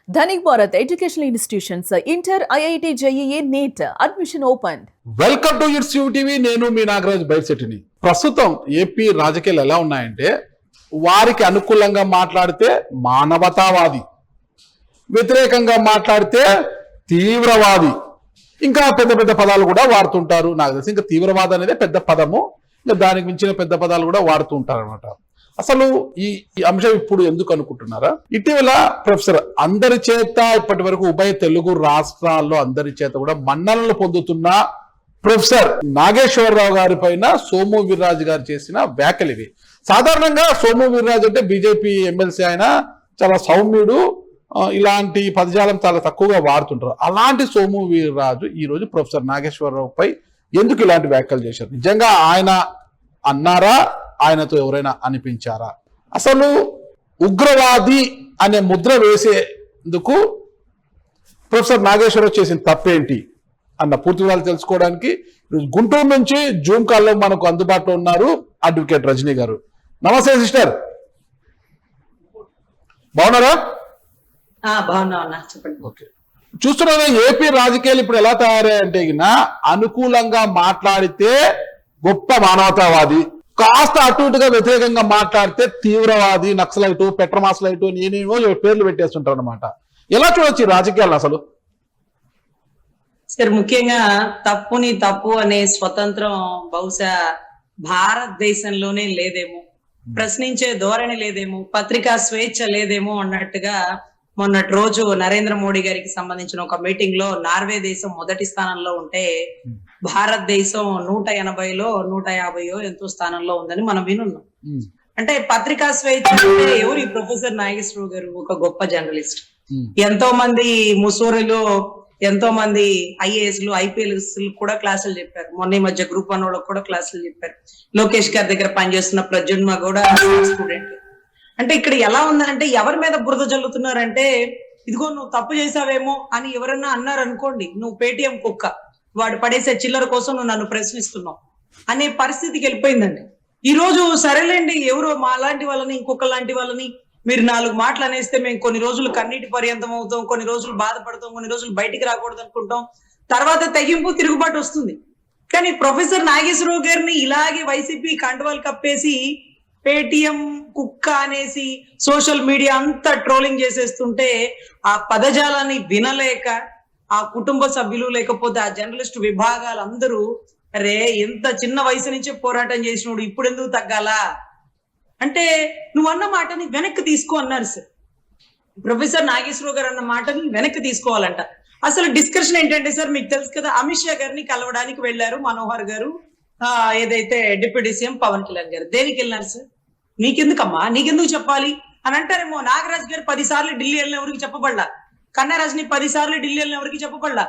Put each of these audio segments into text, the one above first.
Dhanik Bharat Educational Institutions, Inter, IIT, JEE, NEET, admission opened. Welcome to it's TV. నేను మీ నాగరాజ్ బైర్శెట్టిని. ప్రస్తుతం AP రాజకీయాలు ఎలా ఉన్నాయంటే, వారికి అనుకూలంగా మాట్లాడితే మానవతావాది, వ్యతిరేకంగా మాట్లాడితే తీవ్రవాది, ఇంకా పెద్ద పెద్ద పదాలు కూడా వాడుతుంటారు. నాకు తెలిసి ఇంకా తీవ్రవాదం అనేది పెద్ద పదము, ఇంకా దానికి మించిన పెద్ద పదాలు కూడా వాడుతూ ఉంటారు అనమాట. అసలు ఈ అంశం ఇప్పుడు ఎందుకు అనుకుంటున్నారా? ఇటీవల ప్రొఫెసర్ అందరి చేత ఇప్పటి వరకు ఉభయ తెలుగు రాష్ట్రాల్లో అందరి చేత కూడా మన్ననలు పొందుతున్న ప్రొఫెసర్ నాగేశ్వరరావు గారి పైన సోము వీర్రాజు గారు చేసిన వ్యాఖ్యలు ఇవి. సాధారణంగా సోము వీర్రాజు అంటే బీజేపీ ఎమ్మెల్సీ, ఆయన చాలా సౌమ్యుడు, ఇలాంటి పదజాలం చాలా తక్కువగా వాడుతుంటారు. అలాంటి సోము వీర్రాజు ఈ రోజు ప్రొఫెసర్ నాగేశ్వరరావు పై ఎందుకు ఇలాంటి వ్యాఖ్యలు చేశారు? నిజంగా ఆయన అన్నారా? ఆయనతో ఎవరైనా అనిపించారా? అసలు ఉగ్రవాది అనే ముద్ర వేసేందుకు ప్రొఫెసర్ నాగేశ్వరరావు చేసిన తప్పేంటి అన్న పూర్తి వివరాలు తెలుసుకోవడానికి గుంటూరు నుంచి జూమ్ కాల్లో మనకు అందుబాటులో ఉన్నారు అడ్వకేట్ రజనీ గారు. నమస్తే సిస్టర్, బాగున్నారా? చెప్పండి. చూస్తున్నారా ఏపీ రాజకీయాలు ఇప్పుడు ఎలా తయారయ్యంటే, అనుకూలంగా మాట్లాడితే గొప్ప మానవతావాది, కాస్త అటు ఇటుగా వ్యతిరేకంగా మాట్లాడితే తీవ్రవాది, నక్సలైటు, పెట్రమాసలైటు, నేనేమో పేర్లు పెట్టేస్తుంటారు అనమాట. ఎలా చూడొచ్చు ఈ రాజకీయాలు అసలు? సార్, ముఖ్యంగా తప్పుని తప్పు అనే స్వతంత్రం బహుశా భారతదేశంలోనే లేదేమో, ప్రశ్నించే ధోరణి లేదేమో, పత్రికా స్వేచ్ఛ లేదేమో అన్నట్టుగా మొన్నటి రోజు నరేంద్ర మోడీ గారికి సంబంధించిన ఒక మీటింగ్ లో నార్వే దేశం మొదటి స్థానంలో ఉంటే భారతదేశం 180లో 150 ఎంతో స్థానంలో ఉందని మనం వినున్నాం. అంటే పత్రికా స్వేచ్ఛ అంటే ఎవరు? ఈ ప్రొఫెసర్ నాగేశ్వరరావు గారు ఒక గొప్ప జర్నలిస్ట్. ఎంతో మంది ముసూరిలో ఎంతో మంది ఐఏఎస్లు, ఐపీఎస్ కూడా క్లాసులు చెప్పారు. మొన్న మధ్య గ్రూప్ 1 వాళ్ళకి కూడా క్లాసులు చెప్పారు. లోకేష్ గారి దగ్గర పనిచేస్తున్న ప్రజన్మ కూడా స్టూడెంట్. అంటే ఇక్కడ ఎలా ఉందంటే, ఎవరి మీద బురద జల్లుతున్నారంటే, ఇదిగో నువ్వు తప్పు చేసావేమో అని ఎవరన్నా అన్నారు అనుకోండి, నువ్వు పేటిఎం కుక్క, వాడు పడేసే చిల్లర కోసం నువ్వు నన్ను ప్రశ్నిస్తున్నావు అనే పరిస్థితికి వెళ్ళిపోయిందండి. ఈ రోజు సరేలేండి, ఎవరో మా లాంటి వాళ్ళని, ఇంకొక లాంటి వాళ్ళని మీరు 4 మాటలు అనేస్తే మేము కొన్ని రోజులు కన్నీటి పర్యంతం అవుతాం, కొన్ని రోజులు బాధపడతాం, కొన్ని రోజులు బయటికి రాకూడదు అనుకుంటాం, తర్వాత తెగింపు తిరుగుబాటు వస్తుంది. కానీ ప్రొఫెసర్ నాగేశ్వరరావు గారిని ఇలాగే వైసీపీ కండువాలు కప్పేసి పేటిఎం కుక్క అనేసి సోషల్ మీడియా అంతా ట్రోలింగ్ చేసేస్తుంటే, ఆ పదజాలాన్ని వినలేక ఆ కుటుంబ సభ్యులు, లేకపోతే ఆ జర్నలిస్ట్ విభాగాలు అందరూ, అరే ఎంత చిన్న వయసు నుంచే పోరాటం చేసినోడు ఇప్పుడు ఎందుకు తగ్గాలా అంటే, నువ్వు అన్న మాటని వెనక్కి తీసుకో అన్నారు సార్. ప్రొఫెసర్ నాగేశ్వరరావు గారు అన్న మాటని వెనక్కి తీసుకోవాలంట. అసలు డిస్కషన్ ఏంటంటే సార్, మీకు తెలుసు కదా, అమిత్ షా గారిని కలవడానికి వెళ్ళారు మనోహర్ గారు, ఏదైతే డిప్యూటీ సీఎం పవన్ కళ్యాణ్ గారు. దేనికి వెళ్ళినారు సార్? నీకెందుకమ్మా, నీకెందుకు చెప్పాలి అని అంటారేమో. నాగరాజ్ గారు 10 సార్లు ఢిల్లీ వెళ్ళిన ఎవరికి చెప్పబడలా, కన్నారాజ్ని 10 సార్లు ఢిల్లీ వెళ్ళిన ఎవరికి చెప్పబడలా.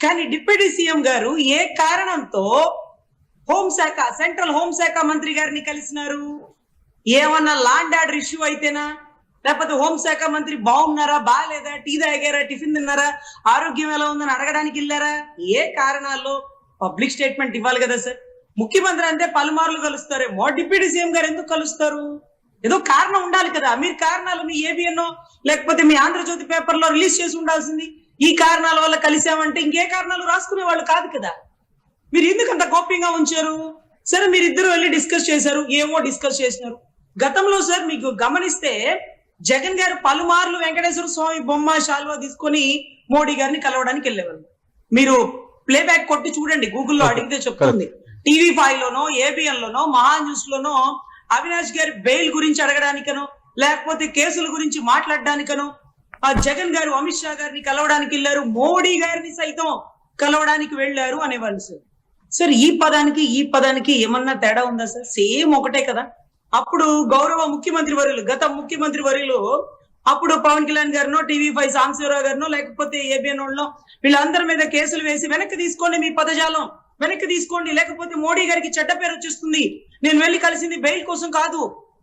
కానీ డిప్యూటీ సీఎం గారు ఏ కారణంతో హోంశాఖ, సెంట్రల్ హోంశాఖ మంత్రి గారిని కలిసినారు? ఏమన్నా ల్యాండ్ ఆర్డర్ ఇష్యూ అయితేనా, లేకపోతే హోంశాఖ మంత్రి బాగున్నారా, బాగాలేదా, టీ తాగారా, టిఫిన్ తిన్నారా, ఆరోగ్యం ఎలా ఉందని అడగడానికి వెళ్ళారా? ఏ కారణాల్లో పబ్లిక్ స్టేట్మెంట్ ఇవ్వాలి కదా సార్. ముఖ్యమంత్రి అంటే పలుమార్లు కలుస్తారేమో, డిప్యూటీ సీఎం గారు ఎందుకు కలుస్తారు? ఏదో కారణం ఉండాలి కదా. మీరు కారణాలు మీ ఏబిఎన్ లేకపోతే మీ ఆంధ్రజ్యోతి పేపర్ లో రిలీజ్ చేసి ఉండాల్సింది. ఈ కారణాల వల్ల కలిసామంటే ఇంకే కారణాలు రాసుకునే వాళ్ళు కాదు కదా. మీరు ఎందుకు అంత గోప్యంగా ఉంచారు? సరే, మీరిద్దరు వెళ్ళి డిస్కస్ చేశారు, ఏమో డిస్కస్ చేసినారు. గతంలో సార్ మీకు గమనిస్తే జగన్ గారు పలుమార్లు వెంకటేశ్వర స్వామి బొమ్మ శాల్వా తీసుకొని మోడీ గారిని కలవడానికి వెళ్ళేవారు. మీరు ప్లేబ్యాక్ కొట్టి చూడండి, గూగుల్లో అడిగితే చెప్తుంది. టీవీ5 లోనో, ఏబిఎన్ లోనో, మహా న్యూస్ లోనో అవినాష్ గారి బెయిల్ గురించి అడగడానికనో, లేకపోతే కేసుల గురించి మాట్లాడడానికనో ఆ జగన్ గారు అమిత్ షా గారిని కలవడానికి వెళ్ళారు, మోడీ గారిని సైతం కలవడానికి వెళ్ళారు అనేవాళ్ళు సార్. సార్, ఈ పదానికి ఏమన్నా తేడా ఉందా సార్? సేమ్ ఒకటే కదా. అప్పుడు గౌరవ ముఖ్యమంత్రి వర్యులు, గత ముఖ్యమంత్రి వర్యులు, అప్పుడు పవన్ కళ్యాణ్ గారినో, టీవీ5 సాంబశివరావు గారినో, లేకపోతే ఏబిఎన్ వాళ్ళనో, వీళ్ళందరి మీద కేసులు వేసి వెనక్కి తీసుకోండి, మీ పదజాలం వెనక్కి తీసుకోండి, లేకపోతే మోడీ గారికి చెడ్డ పేరు వచ్చేస్తుంది, నేను వెళ్ళి కలిసింది బెయిల్ కోసం కాదు,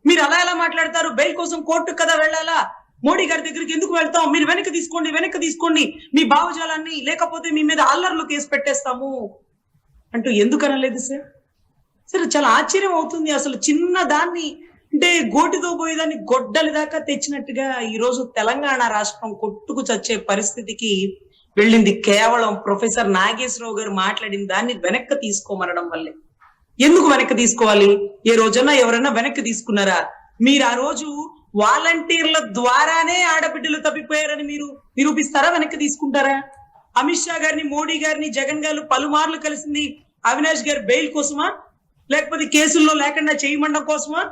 మీరు అలా ఎలా మాట్లాడతారు, బెయిల్ కోసం కోర్టుకు కదా వెళ్ళాలా, మోడీ గారి దగ్గరికి ఎందుకు వెళ్తాం, మీరు వెనక్కి తీసుకోండి మీ భావజాలాన్ని, లేకపోతే మీ మీద అల్లర్లు కేసు పెట్టేస్తాము అంటూ ఎందుకు అనలేదు సార్? సరే, చాలా ఆశ్చర్యం అవుతుంది. అసలు చిన్న దాన్ని అంటే గోటితో పోయేదాన్ని గొడ్డలి దాకా తెచ్చినట్టుగా ఈ రోజు తెలంగాణ రాష్ట్రం కొట్టుకు చచ్చే పరిస్థితికి వెళ్ళింది కేవలం ప్రొఫెసర్ నాగేశ్వరరావు గారు మాట్లాడిన దాన్ని వెనక్కి తీసుకోమనడం వల్లే. ఎందుకు వెనక్కి తీసుకోవాలి? ఏ రోజన్నా ఎవరైనా వెనక్కి తీసుకున్నారా? మీరు ఆ రోజు వాలంటీర్ల ద్వారానే ఆడబిడ్డలు తప్పిపోయారని మీరు నిరూపిస్తారా? వెనక్కి తీసుకుంటారా? అమిత్ షా గారిని, మోడీ గారిని, జగన్ గారు పలుమార్లు కలిసింది అవినాష్ గారి బెయిల్ కోసమా, లేకపోతే కేసుల్లో లేకుండా చేయమండం కోసమా?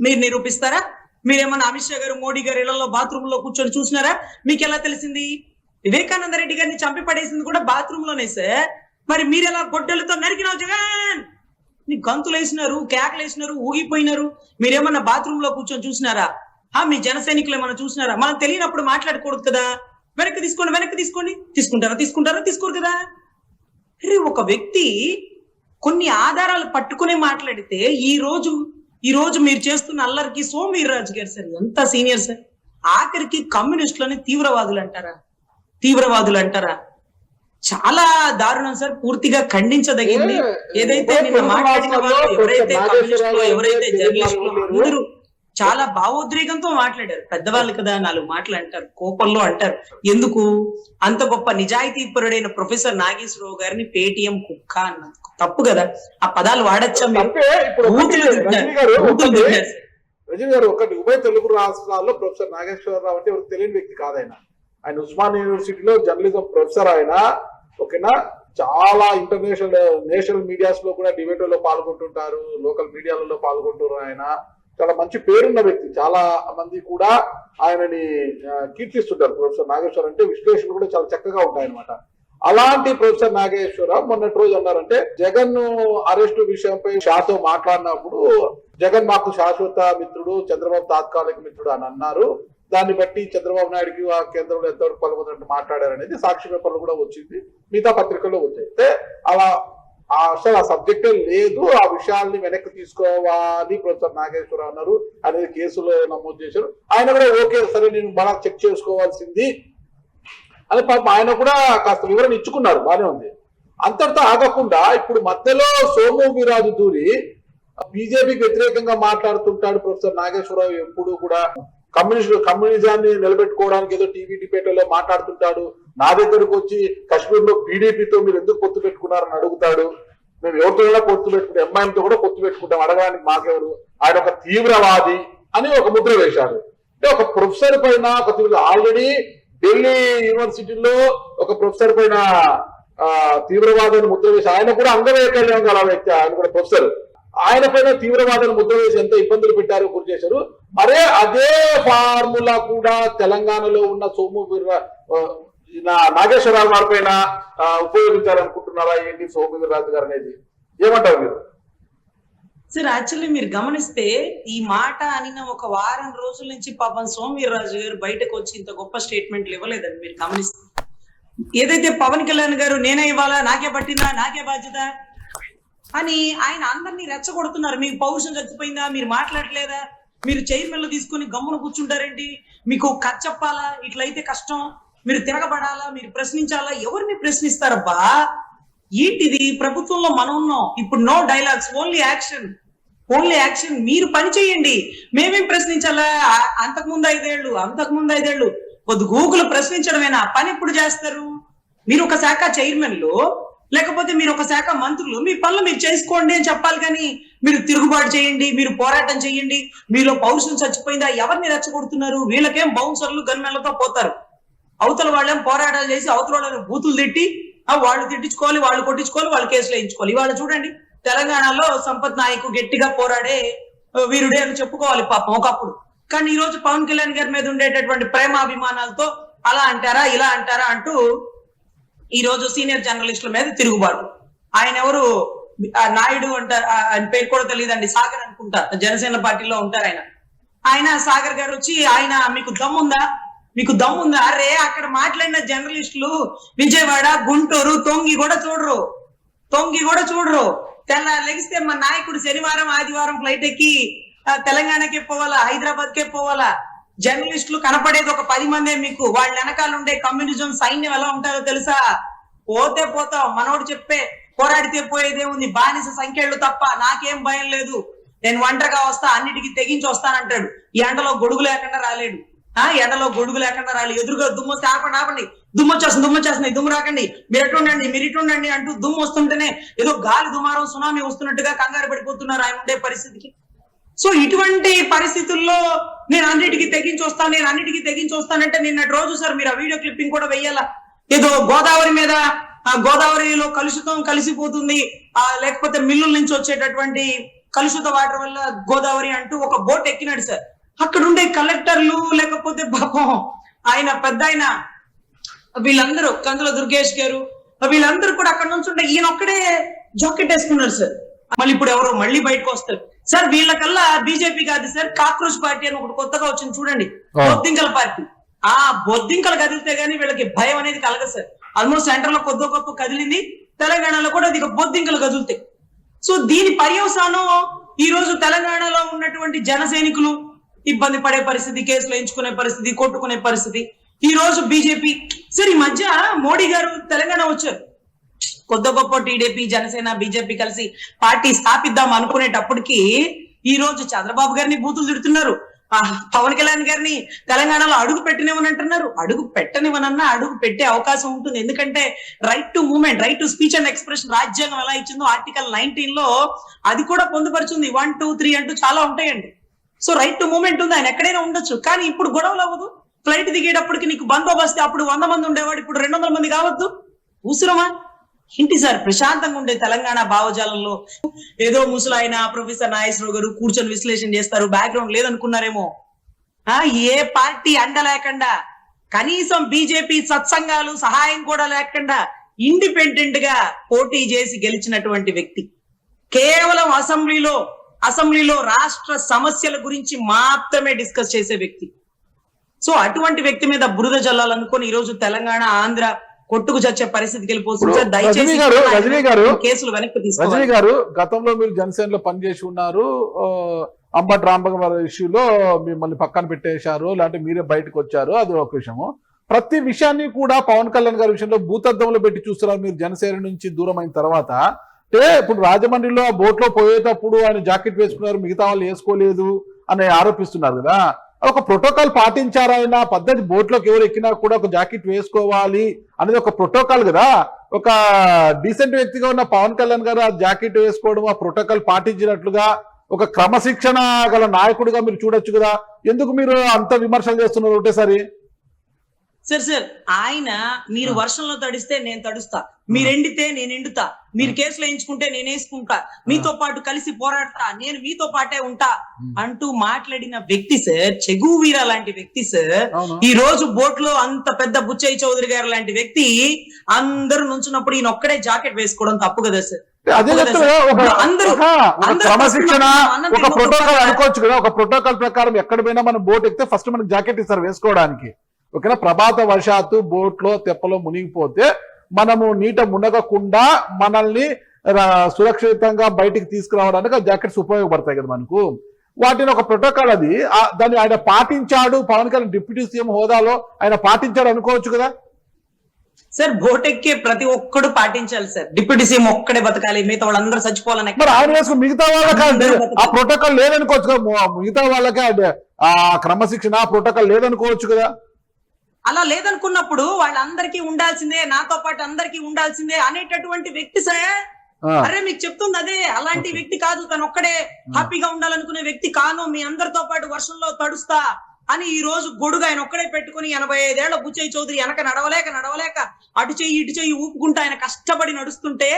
మీరు నిరూపిస్తారా? మీరేమన్నా అమిత్ షా గారు, మోడీ గారు ఇళ్లలో బాత్రూమ్ లో కూర్చొని చూసినారా? మీకు ఎలా తెలిసింది? వివేకానంద రెడ్డి గారిని చంపి పడేసింది కూడా బాత్రూమ్ లోనే సార్. మరి మీరు ఎలా గొడ్డలతో నరికినావు జగన్? నీ గంతులు వేసినారు, కేకలు వేసినారు, ఊగిపోయినారు. మీరేమన్నా బాత్రూమ్ లో కూర్చొని చూసినారా? మీ జన సైనికులు ఏమన్నా చూసినారా? మనం తెలియనప్పుడు మాట్లాడకూడదు కదా. వెనక్కి తీసుకోండి. తీసుకుంటారా? తీసుకోరు కదా. అరే, ఒక వ్యక్తి కొన్ని ఆధారాలు పట్టుకునే మాట్లాడితే ఈ రోజు మీరు చేస్తున్న అల్లరికి సోమవీర్రాజు గారు సార్ ఎంత సీనియర్ సార్. ఆఖరికి కమ్యూనిస్టులని తీవ్రవాదులు అంటారా? చాలా దారుణం సార్. పూర్తిగా ఖండించదగింది. ఏదైతే నిన్న మాట్లాడిన వాళ్ళు ఎవరైతే కమ్యూనిస్టులు, ఎవరైతే జర్నలిస్టులు అందరూ చాలా భావోద్రేకంతో మాట్లాడారు. పెద్దవాళ్ళు కదా, 4 మాటలు అంటారు, కోపంలో అంటారు. ఎందుకు? అంత గొప్ప నిజాయితీ పరుడైన ప్రొఫెసర్ నాగేశ్వరరావు గారిని పేటిఎం కుక్క అన్నది తప్పు కదా. ఆ పదాలు వాడచ్చా మీరు? రజనీ గారు, ఒకటి ఉభయ తెలుగు రాష్ట్రాల్లో ప్రొఫెసర్ నాగేశ్వరరావు అంటే ఎవరికి తెలియని వ్యక్తి కాదు. ఆయన ఉస్మానియా యూనివర్సిటీలో జర్నలిజం ప్రొఫెసర్. ఆయన ఓకేనా, చాలా నేషనల్ మీడియాస్ లో కూడా డిబేట్ లో పాల్గొంటుంటారు, లోకల్ మీడియాలలో పాల్గొంటారు. ఆయన చాలా మంచి పేరున్న వ్యక్తి. చాలా మంది కూడా ఆయనని కీర్తిస్తుంటారు. ప్రొఫెసర్ నాగేశ్వరరావు అంటే విశ్లేషణలు కూడా చాలా చక్కగా ఉంటాయి అనమాట. అలాంటి ప్రొఫెసర్ నాగేశ్వరరావు మొన్నటి రోజు అన్నారంటే, జగన్ అరెస్టు విషయంపై షాతో మాట్లాడినప్పుడు జగన్ మాకు శాశ్వత మిత్రుడు, చంద్రబాబు తాత్కాలిక మిత్రుడు అని అన్నారు. దాన్ని బట్టి చంద్రబాబు నాయుడుకి ఆ కేంద్రంలో ఎంతవరకు పాల్గొన్నట్టు మాట్లాడారనేది సాక్షి పేపర్లు కూడా వచ్చింది, మిగతా పత్రికల్లో వచ్చాయి. అయితే అలా అసలు ఆ సబ్జెక్టే లేదు, ఆ విషయాల్ని వెనక్కి తీసుకోవాలి ప్రొఫెసర్ నాగేశ్వరరావు అన్నారు అనేది కేసులో నమోదు చేశారు. ఆయన కూడా ఓకే సరే నేను బాగా చెక్ చేసుకోవాల్సింది అని పాపం ఆయన కూడా కాస్త వివరణ ఇచ్చుకున్నారు, బాగానే ఉంది. అంతటితో ఆగకుండా ఇప్పుడు మధ్యలో సోము వీరాజు దూరి బీజేపీకి వ్యతిరేకంగా మాట్లాడుతుంటాడు ప్రొఫెసర్ నాగేశ్వరరావు. ఎప్పుడు కూడా కమ్యూనిజాన్ని నిలబెట్టుకోవడానికి ఏదో టీవీ డిబేట్లో మాట్లాడుతుంటాడు. నా దగ్గరకు వచ్చి కశ్మీర్ లో పీడీపీతో మీరు ఎందుకు పొత్తు పెట్టుకున్నారని అడుగుతాడు. మేము ఎవరితో పొత్తు పెట్టుకుంటాం, ఎంఐఎంతో కూడా పొత్తు పెట్టుకుంటాం, అడగడానికి మాకెవరు, ఆయన ఒక తీవ్రవాది అని ఒక ముద్ర వేశాడు. అంటే ఒక ప్రొఫెసర్ పైన ఆల్రెడీ ఢిల్లీ యూనివర్సిటీలో ఒక ప్రొఫెసర్ పైన తీవ్రవాదాన్ని ముద్ర వేసి, ఆయన కూడా అంగవైకల్యం గల వ్యక్తి, ఆయన కూడా ప్రొఫెసర్, ఆయన పైన తీవ్రవాదాన్ని ముద్ర వేసి ఎంత ఇబ్బందులు పెట్టారో గురి చేశారు. అదే ఫార్ములా కూడా తెలంగాణలో ఉన్న సోము నాగేశ్వరరావు గారి పైన ఉపయోగించాలనుకుంటున్నారా ఏంటి సోము వీర్రాజు గారు అనేది? ఏమంటారు మీరు? సార్, యాక్చువల్లీ మీరు గమనిస్తే ఈ మాట అనిన ఒక వారం రోజుల నుంచి పాపం సోము వీర్రాజు గారు బయటకు వచ్చి ఇంత గొప్ప స్టేట్మెంట్లు ఇవ్వలేదని మీరు గమనిస్తే, ఏదైతే పవన్ కళ్యాణ్ గారు నేనే ఇవ్వాలా, నాకే పట్టిందా, నాకే బాధ్యత అని ఆయన అందరినీ రెచ్చగొడుతున్నారు. మీకు పౌరుషం చచ్చిపోయిందా, మీరు మాట్లాడలేదా, మీరు చైర్మన్లు తీసుకుని గమ్మున కూర్చుంటారేంటి, మీకు కథ చెప్పాలా, ఇట్లయితే కష్టం, మీరు తిరగబడాలా, మీరు ప్రశ్నించాలా, ఎవరిని ప్రశ్నిస్తారబ్బా? ఏంటిది? ప్రభుత్వంలో మనం ఉన్నాం ఇప్పుడు. No dialogues, only action. మీరు పని చేయండి, మేమేం ప్రశ్నించాలా? అంతకుముందు 5 ఏళ్ళు కొద్ది గూగుల్ ప్రశ్నించడమేనా? పని ఎప్పుడు చేస్తారు? మీరు ఒక శాఖ చైర్మన్లు, లేకపోతే మీరు ఒక శాఖ మంత్రులు, మీ పనులు మీరు చేసుకోండి అని చెప్పాలి. కానీ మీరు తిరుగుబాటు చేయండి, మీరు పోరాటం చేయండి, మీలో పౌరుషం చచ్చిపోయిందా, ఎవరిని రెచ్చగొడుతున్నారు? వీళ్ళకేం బౌన్సర్లు గన్మెన్లతో పోతారు, అవతల వాళ్ళేం పోరాటాలు చేసి అవతల వాళ్ళని బూతులు తిట్టి వాళ్ళు తిట్టించుకోవాలి, వాళ్ళు కొట్టించుకోవాలి, వాళ్ళు కేసులు వేయించుకోవాలి. ఇవాళ చూడండి, తెలంగాణలో సంపత్ నాయక్ గట్టిగా పోరాడే వీరుడే అని చెప్పుకోవాలి పాపం ఒకప్పుడు. కానీ ఈ రోజు పవన్ కళ్యాణ్ గారి మీద ఉండేటటువంటి ప్రేమాభిమానాలతో అలా అంటారా, ఇలా అంటారా అంటూ ఈ రోజు సీనియర్ జర్నలిస్టుల మీద తిరుగుబాటు. ఆయన ఎవరు, నాయుడు అంటారు, ఆయన పేరు కూడా తెలియదండి, సాగర్ అనుకుంటా, జనసేన పార్టీలో ఉంటారు ఆయన సాగర్ గారు వచ్చి, ఆయన మీకు దమ్ముందా? అరే, అక్కడ మాట్లాడిన జర్నలిస్టులు విజయవాడ, గుంటూరు, తొంగి కూడా చూడరు. లెగిస్తే మా నాయకుడు శనివారం, ఆదివారం ఫ్లైట్ ఎక్కి తెలంగాణకే పోవాలా, హైదరాబాద్కే పోవాలా. జర్నలిస్టులు కనపడేది ఒక 10 మందే. మీకు వాళ్ళ వెనకాల ఉండే కమ్యూనిజం సైన్యం ఎలా ఉంటారో తెలుసా? పోతే పోతాం, మనోడు చెప్పే పోరాడితే పోయేదే ఉంది, బానిస సంఖ్యలు తప్ప నాకేం భయం లేదు, నేను ఒంటరిగా వస్తా, అన్నిటికీ తెగించి వస్తానంటాడు. ఈ ఎండలో గొడుగు లేకుండా రాలేడు. ఎండలో గొడుగు లేకుండా రాలేదు. ఎదురుగా దుమ్ము వస్తే ఆపండి, దుమ్ము వచ్చేస్తుంది, దుమ్ము రాకండి, మీరు ఇటు ఉండండి అంటూ దుమ్ము వస్తుంటేనే ఏదో గాలి దుమారం సునామీ వస్తున్నట్టుగా కంగారు పడిపోతున్నారు ఆయన ఉండే పరిస్థితికి. సో ఇటువంటి పరిస్థితుల్లో నేను అన్నిటికీ తెగించి వస్తానంటే నిన్నటి రోజు సార్ మీరు ఆ వీడియో క్లిప్పింగ్ కూడా వెయ్యాలా. ఏదో గోదావరి మీద గోదావరిలో కలుషితం కలిసిపోతుంది, లేకపోతే మిల్లుల నుంచి వచ్చేటటువంటి కలుషిత వాటర్ వల్ల గోదావరి అంటూ ఒక బోట్ ఎక్కినాడు సార్. అక్కడ ఉండే కలెక్టర్లు లేకపోతే పాపం ఆయన పెద్ద ఆయన వీళ్ళందరూ కందుల దుర్గేష్ గారు వీళ్ళందరూ కూడా అక్కడ నుంచి ఉంటే ఈయన ఒక్కడే జాకెట్ వేసుకున్నారు సార్. మళ్ళీ ఇప్పుడు ఎవరో మళ్ళీ బయటకు వస్తారు సార్. వీళ్ళకల్లా బీజేపీ కాదు సార్, కాక్రోచ్ పార్టీ అని ఒకటి కొత్తగా వచ్చింది చూడండి, బొద్దింకల పార్టీ. ఆ బొద్దింకలు కదిలితే గానీ వీళ్ళకి భయం అనేది కలగదు సార్. ఆల్మోస్ట్ సెంటర్ లో కొద్ది గొప్ప కదిలింది, తెలంగాణలో కూడా అది బొద్దింకలు కదులుతాయి. సో దీని పర్యవసానం ఈ రోజు తెలంగాణలో ఉన్నటువంటి జన సైనికులు ఇబ్బంది పడే పరిస్థితి, కేసులు ఎంచుకునే పరిస్థితి, కొట్టుకునే పరిస్థితి. ఈ రోజు బీజేపీ సార్, ఈ మధ్య మోడీ గారు తెలంగాణ వచ్చారు. కొద్ది గొప్ప టీడీపీ, జనసేన, బీజేపీ కలిసి పార్టీ స్థాపిద్దాం అనుకునేటప్పటికి ఈ రోజు చంద్రబాబు గారిని బూతులు తిడుతున్నారు, పవన్ కళ్యాణ్ గారిని తెలంగాణలో అడుగు పెట్టనివని అంటున్నారు. అడుగు పెట్టనివనన్నా అడుగు పెట్టే అవకాశం ఉంటుంది. ఎందుకంటే right to movement, right to speech and expression రాజ్యాంగం ఎలా ఇచ్చిందో ఆర్టికల్ 19 లో అది కూడా పొందుపరుచుంది. 1, 2, 3 అంటూ చాలా ఉంటాయండి. సో రైట్ టు మూవ్మెంట్ ఉంది, ఆయన ఎక్కడైనా ఉండొచ్చు. కానీ ఇప్పుడు గొడవలు అవ్వదు. ఫ్లైట్ దిగేటప్పటికి నీకు బందోబస్తు అప్పుడు 100 మంది ఉండేవాడు, ఇప్పుడు 200 మంది కావద్దు. ఊసురమా ఏంటి సార్? ప్రశాంతంగా ఉండే తెలంగాణ భావజాలంలో ఏదో ముసలాయన ప్రొఫెసర్ నాగేశ్వరరావు గారు కూర్చొని విశ్లేషణ చేస్తారు, బ్యాక్గ్రౌండ్ లేదనుకున్నారేమో. ఏ పార్టీ అండ లేకుండా, కనీసం బీజేపీ సత్సంగాలు సహాయం కూడా లేకుండా ఇండిపెండెంట్ గా పోటీ చేసి గెలిచినటువంటి వ్యక్తి, కేవలం అసెంబ్లీలో రాష్ట్ర సమస్యల గురించి మాత్రమే డిస్కస్ చేసే వ్యక్తి. సో అటువంటి వ్యక్తి మీద బురద జల్లాలనుకుని ఈ రోజు తెలంగాణ, ఆంధ్ర కొట్టుకు చచ్చే పరిస్థితికి వెళ్ళిపోతుంది. దయచేసి కేసులు వెనక్కి తీసుకోవాలి. రజనీ గారు, గతంలో మీరు జనసేనలో పనిచేసి ఉన్నారు. అంబటి రాంబాబు ఇష్యూలో మిమ్మల్ని పక్కన పెట్టేశారు, లేదంటే మీరే బయటకు వచ్చారు, అది ఒక విషయము. ప్రతి విషయాన్ని కూడా పవన్ కళ్యాణ్ గారి విషయంలో భూతద్దంలో పెట్టి చూస్తున్నారు మీరు జనసేన నుంచి దూరం అయిన తర్వాత. అంటే ఇప్పుడు రాజమండ్రిలో ఆ బోట్ లో పోయేటప్పుడు ఆయన జాకెట్ వేసుకున్నారు, మిగతా వాళ్ళు వేసుకోలేదు అని ఆరోపిస్తున్నారు కదా. ఒక ప్రోటోకాల్ పాటించారు ఆయన పద్ధతి. బోట్ లోకి ఎవరు ఎక్కినా కూడా ఒక జాకెట్ వేసుకోవాలి అనేది ఒక ప్రోటోకాల్ కదా. ఒక డీసెంట్ వ్యక్తిగా ఉన్న పవన్ కళ్యాణ్ గారు ఆ జాకెట్ వేసుకోవడం, ఆ ప్రోటోకాల్ పాటించినట్లుగా ఒక క్రమశిక్షణ గల నాయకుడిగా మీరు చూడొచ్చు కదా. ఎందుకు మీరు అంత విమర్శలు చేస్తున్నారు ఒకటేసారి? సార్ ఆయన మీరు వర్షంలో తడిస్తే నేను తడుస్తా, మీరు ఎండితే నేను ఎండుతా, మీరు కేసులు వేయించుకుంటే నేను వేసుకుంటా, మీతో పాటు కలిసి పోరాడతా, నేను మీతో పాటే ఉంటా అంటూ మాట్లాడిన వ్యక్తి సార్, చెగు వీర లాంటి వ్యక్తి సార్. ఈ రోజు బోట్ లో అంత పెద్ద బుచ్చయ్య చౌదరి గారు లాంటి వ్యక్తి అందరూ నుంచున్నప్పుడు ఈయన ఒక్కడే జాకెట్ వేసుకోవడం తప్పు కదా సార్? క్రమశిక్షణ ఒక ప్రోటోకాల్ అనుకోవచ్చు కదా. ఒక ప్రోటోకాల్ ప్రకారం ఎక్కడ పోయినా మనం బోట్ ఎక్కితే ఫస్ట్ మనకి జాకెట్ ఇస్తారు వేసుకోవడానికి. ఓకేనా? ప్రభాత వశాత్తు బోట్ లో తెప్పలో మునిగిపోతే మనము నీట మునగకుండా మనల్ని సురక్షితంగా బయటికి తీసుకురావడానికి ఆ జాకెట్స్ ఉపయోగపడతాయి కదా మనకు. వాటిని ఒక ప్రోటోకాల్ అది, దాన్ని ఆయన పాటించాడు. పవన్ కళ్యాణ్ డిప్యూటీ సీఎం హోదాలో ఆయన పాటించాడు అనుకోవచ్చు కదా సార్. బోట్ ఎక్కే ప్రతి ఒక్కడు పాటించాలి సార్. డిప్యూటీ సీఎం ఒక్కడే బతకాలి, మిగతా వాళ్ళందరూ చచ్చిపోవాలని. మరి ఆయన వేసుకుని మిగతా వాళ్ళకి ఆ ప్రోటోకాల్ లేదనుకోవచ్చు కదా. మిగతా వాళ్ళకి ఆ క్రమశిక్షణ ఆ ప్రోటోకాల్ లేదనుకోవచ్చు కదా. అలా లేదనుకున్నప్పుడు వాళ్ళందరికీ ఉండాల్సిందే, నాతో పాటు అందరికీ ఉండాల్సిందే అనేటటువంటి వ్యక్తి సార్. అరే మీకు చెప్తుంది అదే, అలాంటి వ్యక్తి కాదు. తను ఒక్కడే హ్యాపీగా ఉండాలనుకునే వ్యక్తి కాను. మీ అందరితో పాటు వర్షంలో తడుస్తా అని ఈ రోజు గొడుగు ఆయన ఒక్కడే పెట్టుకుని 85 ఏళ్ల బుచ్చయ్య చౌదరి వెనక నడవలేక అటు చెయ్యి ఇటు చెయ్యి ఊపుకుంటా ఆయన కష్టపడి నడుస్తుంటే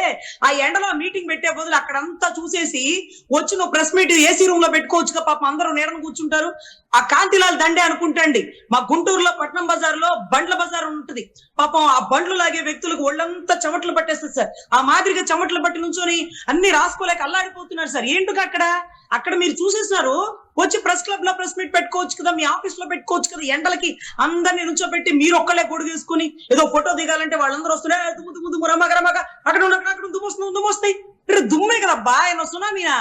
ఆ ఎండలో మీటింగ్ పెట్టే బదులు అక్కడంతా చూసేసి వచ్చి నువ్వు ప్రెస్ మీట్ ఏసీ రూమ్ లో పెట్టుకోవచ్చుగా. పాపం అందరూ నీడను కూర్చుంటారు. ఆ కాంతిలాల్ దండే అనుకుంటండి, మా గుంటూరులో పట్నం బజార్ లో బండ్ల బజార్ ఉంటుంది. పాపం ఆ బండ్లు లాగే వ్యక్తులకు ఒళ్ళంతా చెమటలు పట్టేస్తుంది సార్. ఆ మాదిరిగా చెమటలు పట్టి నుంచొని అన్ని రాసుకోలేక అల్లాడిపోతున్నారు సార్. ఏంటికి అక్కడ మీరు చూసేస్తున్నారు. వచ్చి ప్రెస్ క్లబ్ లో ప్రెస్ మీట్ పెట్టుకోవచ్చు కదా, మీ ఆఫీస్ లో పెట్టుకోవచ్చు కదా. ఎండలకి అందరినీ నుంచోబెట్టి మీరు ఒక్కలే గొడుగు తీసుకుని ఏదో ఫోటో దిగాలంటే వాళ్ళందరూ వస్తున్నాయి, దుమ్ము రమ్మగా అక్కడ దుమ్మొస్తాయి. దుమ్మే కదా బా, ఆయన సునామీనా?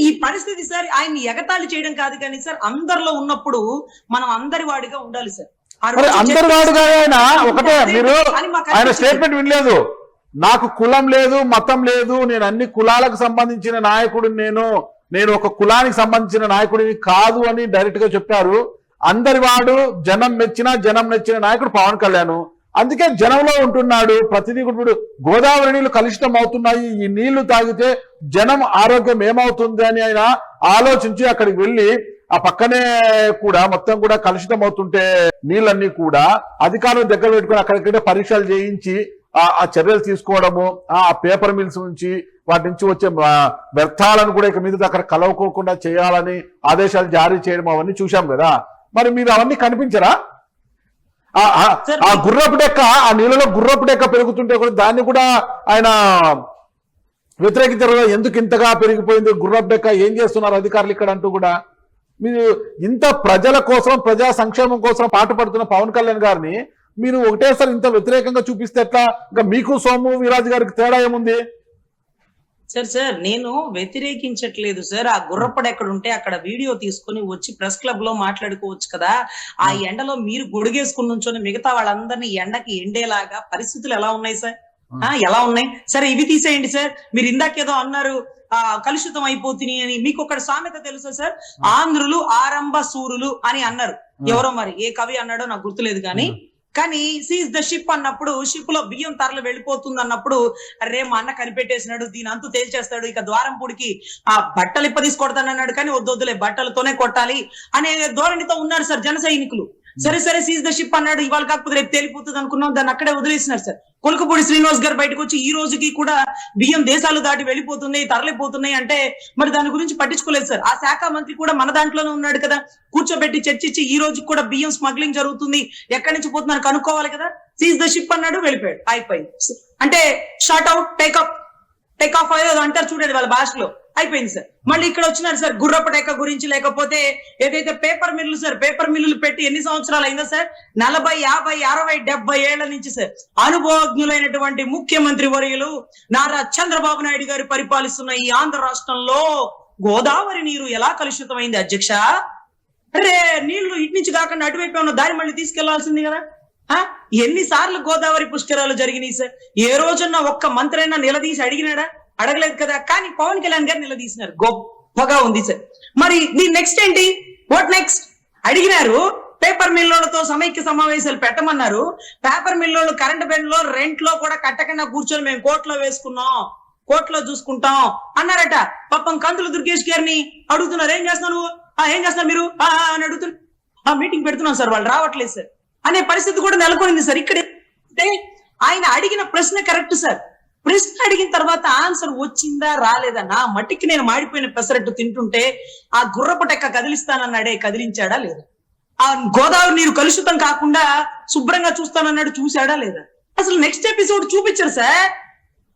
ఈ పరిస్థితి సార్ ఆయన్ని ఎగతాళి చేయడం కాదు కానీ సార్, అందరిలో ఉన్నప్పుడు మనం అందరి వాడిగా ఉండాలి సార్. అందరి వాడిగా ఆయన ఒకటే. మీరు ఆయన స్టేట్మెంట్ వినలేదు, నాకు కులం లేదు మతం లేదు, నేను అన్ని కులాలకు సంబంధించిన నాయకుడు నేను నేను ఒక కులానికి సంబంధించిన నాయకుడిని కాదు అని డైరెక్ట్ గా చెప్పారు. అందరి వాడు జనం నచ్చిన నాయకుడు పవన్ కళ్యాణ్. అందుకే జనంలో ఉంటున్నాడు. ప్రతిదీ ఇప్పుడు గోదావరి నీళ్లు కలుషితం అవుతున్నాయి, ఈ నీళ్లు తాగితే జనం ఆరోగ్యం ఏమవుతుంది అని ఆయన ఆలోచించి అక్కడికి వెళ్ళి ఆ పక్కనే కూడా మొత్తం కూడా కలుషితం అవుతుంటే నీళ్ళన్నీ కూడా అధికారులు దగ్గర పెట్టుకుని అక్కడికంటే పరీక్షలు చేయించి ఆ చర్యలు తీసుకోవడము, ఆ పేపర్ మిల్స్ నుంచి వాటి నుంచి వచ్చే వ్యర్థాలను కూడా ఇక మీద అక్కడ కలవకోకుండా చేయాలని ఆదేశాలు జారీ చేయడం అవన్నీ చూశాం కదా. మరి మీరు అవన్నీ కనిపించరా? ఆ గుర్రపు డెక్క, ఆ నీళ్ళలో గుర్రపు డెక్క పెరుగుతుంటే కూడా దాన్ని కూడా ఆయన వ్యతిరేకించారు. ఎందుకు ఇంతగా పెరిగిపోయింది గుర్రపు డెక్క, ఏం చేస్తున్నారు అధికారులు ఇక్కడ అంటూ కూడా. మీరు ఇంత ప్రజల కోసం, ప్రజా సంక్షేమం కోసం పాటుపడుతున్న పవన్ కళ్యాణ్ గారిని మీరు ఒకటేసారి ఇంత వ్యతిరేకంగా చూపిస్తే ఎట్లా? ఇంకా మీకు సోము వీరాజు గారికి తేడా ఏముంది? సార్ నేను వ్యతిరేకించట్లేదు సార్. ఆ గుర్రపడు ఎక్కడ ఉంటే అక్కడ వీడియో తీసుకుని వచ్చి ప్రెస్ క్లబ్ లో మాట్లాడుకోవచ్చు కదా. ఆ ఎండలో మీరు గొడుగేసుకుని నుంచొని మిగతా వాళ్ళందరినీ ఎండకి ఎండేలాగా పరిస్థితులు ఎలా ఉన్నాయి సార్? ఎలా ఉన్నాయి? సరే ఇవి తీసేయండి సార్. మీరు ఇందాకేదో అన్నారు కలుషితం అయిపోతున్నాయి అని. మీకు ఒక సామెత తెలుసా సార్? ఆంధ్రులు ఆరంభ సూరులు అని అన్నారు. ఎవరో మరి ఏ కవి అన్నాడో నాకు గుర్తులేదు కానీ సీజ్ ద షిప్ అన్నప్పుడు, షిప్ లో బియ్యం తరలు వెళ్ళిపోతుంది అన్నప్పుడు, అరే మా అన్న కనిపెట్టేసినాడు, దీని అంతు తేల్చేస్తాడు, ఇక ద్వారంపూడికి ఆ బట్టలు ఇప్పదీసి కొడతానన్నాడు, కానీ వద్దొద్దులే బట్టలతోనే కొట్టాలి అనే ధోరణితో ఉన్నారు సార్ జన సైనికులు. సరే సీజ్ ద షిప్ అన్నాడు, ఇవాళ కాకపోతే రేపు తేలిపోతుంది అనుకున్నాం, దాన్ని అక్కడే వదిలేసినారు సార్. కొలుకుపూడి శ్రీనివాస్ గారు బయటకు వచ్చి ఈ రోజుకి కూడా బియ్యం దేశాలు దాటి వెళ్ళిపోతున్నాయి, తరలిపోతున్నాయి అంటే మరి దాని గురించి పట్టించుకోలేదు సార్. ఆ శాఖ మంత్రి కూడా మన దాంట్లోనే ఉన్నాడు కదా, కూర్చోబెట్టి చర్చించి ఈ రోజు కూడా బియ్యం స్మగ్లింగ్ జరుగుతుంది, ఎక్కడి నుంచి పోతున్నారు కనుక్కోవాలి కదా. సీజ్ ద షిప్ అన్నాడు, వెళ్ళిపోయాడు, అయిపోయింది. అంటే షార్ట్ అవుట్, టేక్ ఆఫ్ అయ్యేది అంటారు చూడండి వాళ్ళ భాషలో, అయిపోయింది సార్. మళ్ళీ ఇక్కడ వచ్చినారు సార్ గుర్రపు డెక్క గురించి, లేకపోతే ఏదైతే పేపర్ మిల్లు సార్, పేపర్ మిల్లులు పెట్టి ఎన్ని సంవత్సరాలు అయిందో సార్? 40, 50, 60, 70 ఏళ్ల నుంచి సార్ అనుభవజ్ఞులైనటువంటి ముఖ్యమంత్రి వర్యులు నారా చంద్రబాబు నాయుడు గారు పరిపాలిస్తున్న ఈ ఆంధ్ర రాష్ట్రంలో గోదావరి నీరు ఎలా కలుషితమైంది అధ్యక్ష? అరే నీళ్లు ఇటు నుంచి కాకుండా అటువైపు ఉన్న దారి మళ్ళీ తీసుకెళ్లాల్సింది కదా. ఎన్నిసార్లు గోదావరి పుష్కరాలు జరిగినాయి సార్? ఏ రోజున్న ఒక్క మంత్రి అయినా నిలదీసి అడిగినాడా? అడగలేదు కదా. కానీ పవన్ కళ్యాణ్ గారు నిలదీసినారు, గొప్పగా ఉంది సార్. మరి దీని నెక్స్ట్ ఏంటి? What next? అడిగినారు, పేపర్ మిల్లులతో సమైక్య సమావేశాలు పెట్టమన్నారు. పేపర్ మిల్లులు కరెంట్ బిల్ లో రెంట్ లో కూడా కట్టకుండా కూర్చొని మేము కోర్టులో వేసుకున్నాం, కోర్టులో చూసుకుంటాం అన్నారట. పాపం కందులు దుర్గేష్ గారిని అడుగుతున్నారు, ఏం చేస్తున్నారు మీరు అని అడుగుతున్నారు. ఆ మీటింగ్ పెడుతున్నాం సార్, వాళ్ళు రావట్లేదు సార్ అనే పరిస్థితి కూడా నెలకొనింది సార్. ఇక్కడ ఆయన అడిగిన ప్రశ్న కరెక్ట్ సార్. ప్రశ్న అడిగిన తర్వాత ఆన్సర్ వచ్చిందా రాలేదా? నా మట్టికి నేను మాడిపోయిన పెసరట్టు తింటుంటే ఆ గుర్రపు టెక్క కదిలిస్తానన్నాడే, కదిలించాడా లేదా? ఆ గోదావరి నీరు కలుషితం కాకుండా శుభ్రంగా చూస్తానన్నాడు, చూశాడా లేదా? అసలు నెక్స్ట్ ఎపిసోడ్ చూపించారు సార్.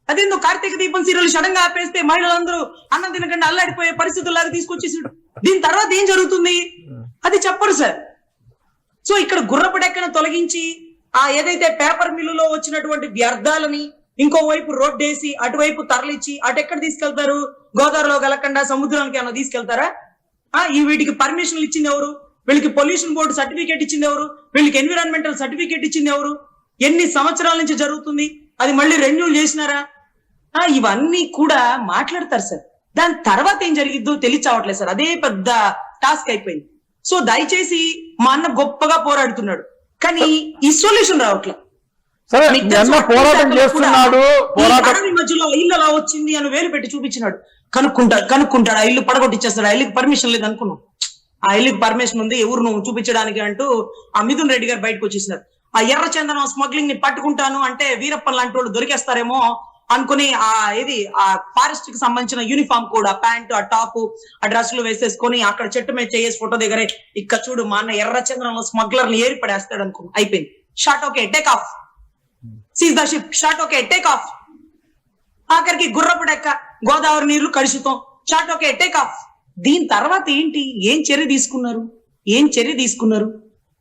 అదేందో కార్తీక దీపం సీరియల్ సడన్ గా ఆపేస్తే మహిళలందరూ అన్నం తినకుండా అల్లాడిపోయే పరిస్థితుల్లాగా తీసుకొచ్చేసాడు. దీని తర్వాత ఏం జరుగుతుంది అది చెప్పరు సార్. సో ఇక్కడ గుర్రపు డెక్కను తొలగించి ఆ ఏదైతే పేపర్ మిల్లులో వచ్చినటువంటి వ్యర్థాలని ఇంకోవైపు రోడ్డేసి అటువైపు తరలిచ్చి అటెక్కడ తీసుకెళ్తారు? గోదావరిలో కలకుండా సముద్రానికి ఏమైనా తీసుకెళ్తారా? ఈ వీటికి పర్మిషన్లు ఇచ్చింది ఎవరు? వీళ్ళకి పొల్యూషన్ బోర్డు సర్టిఫికేట్ ఇచ్చింది ఎవరు? వీళ్ళకి ఎన్విరాన్మెంటల్ సర్టిఫికేట్ ఇచ్చింది ఎవరు? ఎన్ని సంవత్సరాల నుంచి జరుగుతుంది? అది మళ్ళీ రెన్యూల్ చేసినారా? ఇవన్నీ కూడా మాట్లాడతారు సార్. దాని తర్వాత ఏం జరిగిద్దో తెలియచావట్లేదు సార్. అదే పెద్ద టాస్క్ అయిపోయింది. సో దయచేసి మా అన్న గొప్పగా పోరాడుతున్నాడు, కానీ ఈ సొల్యూషన్ రావట్లేదు. పోరాటం చేస్తున్నాడు. మధ్యలో ఇల్లు అలా వచ్చింది అని వేలు పెట్టి చూపించినాడు. కనుక్కుంటాడు, ఆ ఇల్లు పడగొట్టిచ్చేస్తాడు. ఆ ఇల్లుకి పర్మిషన్ లేదు అనుకున్నాం, ఆ ఇల్లుకి పర్మిషన్ ఉంది, ఎవరు నువ్వు చూపించడానికి అంటూ ఆ మిథున్ రెడ్డి గారు బయటకు వచ్చేసినారు. ఆ ఎర్రచందనం స్మగ్లింగ్ ని పట్టుకుంటాను అంటే వీరప్పన్ లాంటి వాళ్ళు దొరికేస్తారేమో అనుకుని ఆ ఫారెస్ట్ కి సంబంధించిన యూనిఫామ్ కూడా ప్యాంటు, ఆ టాప్, ఆ డ్రెస్సులు వేసేసుకొని అక్కడ చెట్టు మీద చేసి ఫోటో దగ్గరే ఇక్కడ చూడు మా అన్న ఎర్రచందనంలో స్మగ్లర్ ని ఏరి పడేస్తాడు అనుకున్నాం. అయిపోయింది. Shot okay, take off. Seize the ship, shot okay, take off. ఆఖరికి గుర్రపు డెక్క, గోదావరి నీళ్లు కలుషితం, షాట్ ఓకే, టేక్ ఆఫ్. దీని తర్వాత ఏంటి? ఏం చర్య తీసుకున్నారు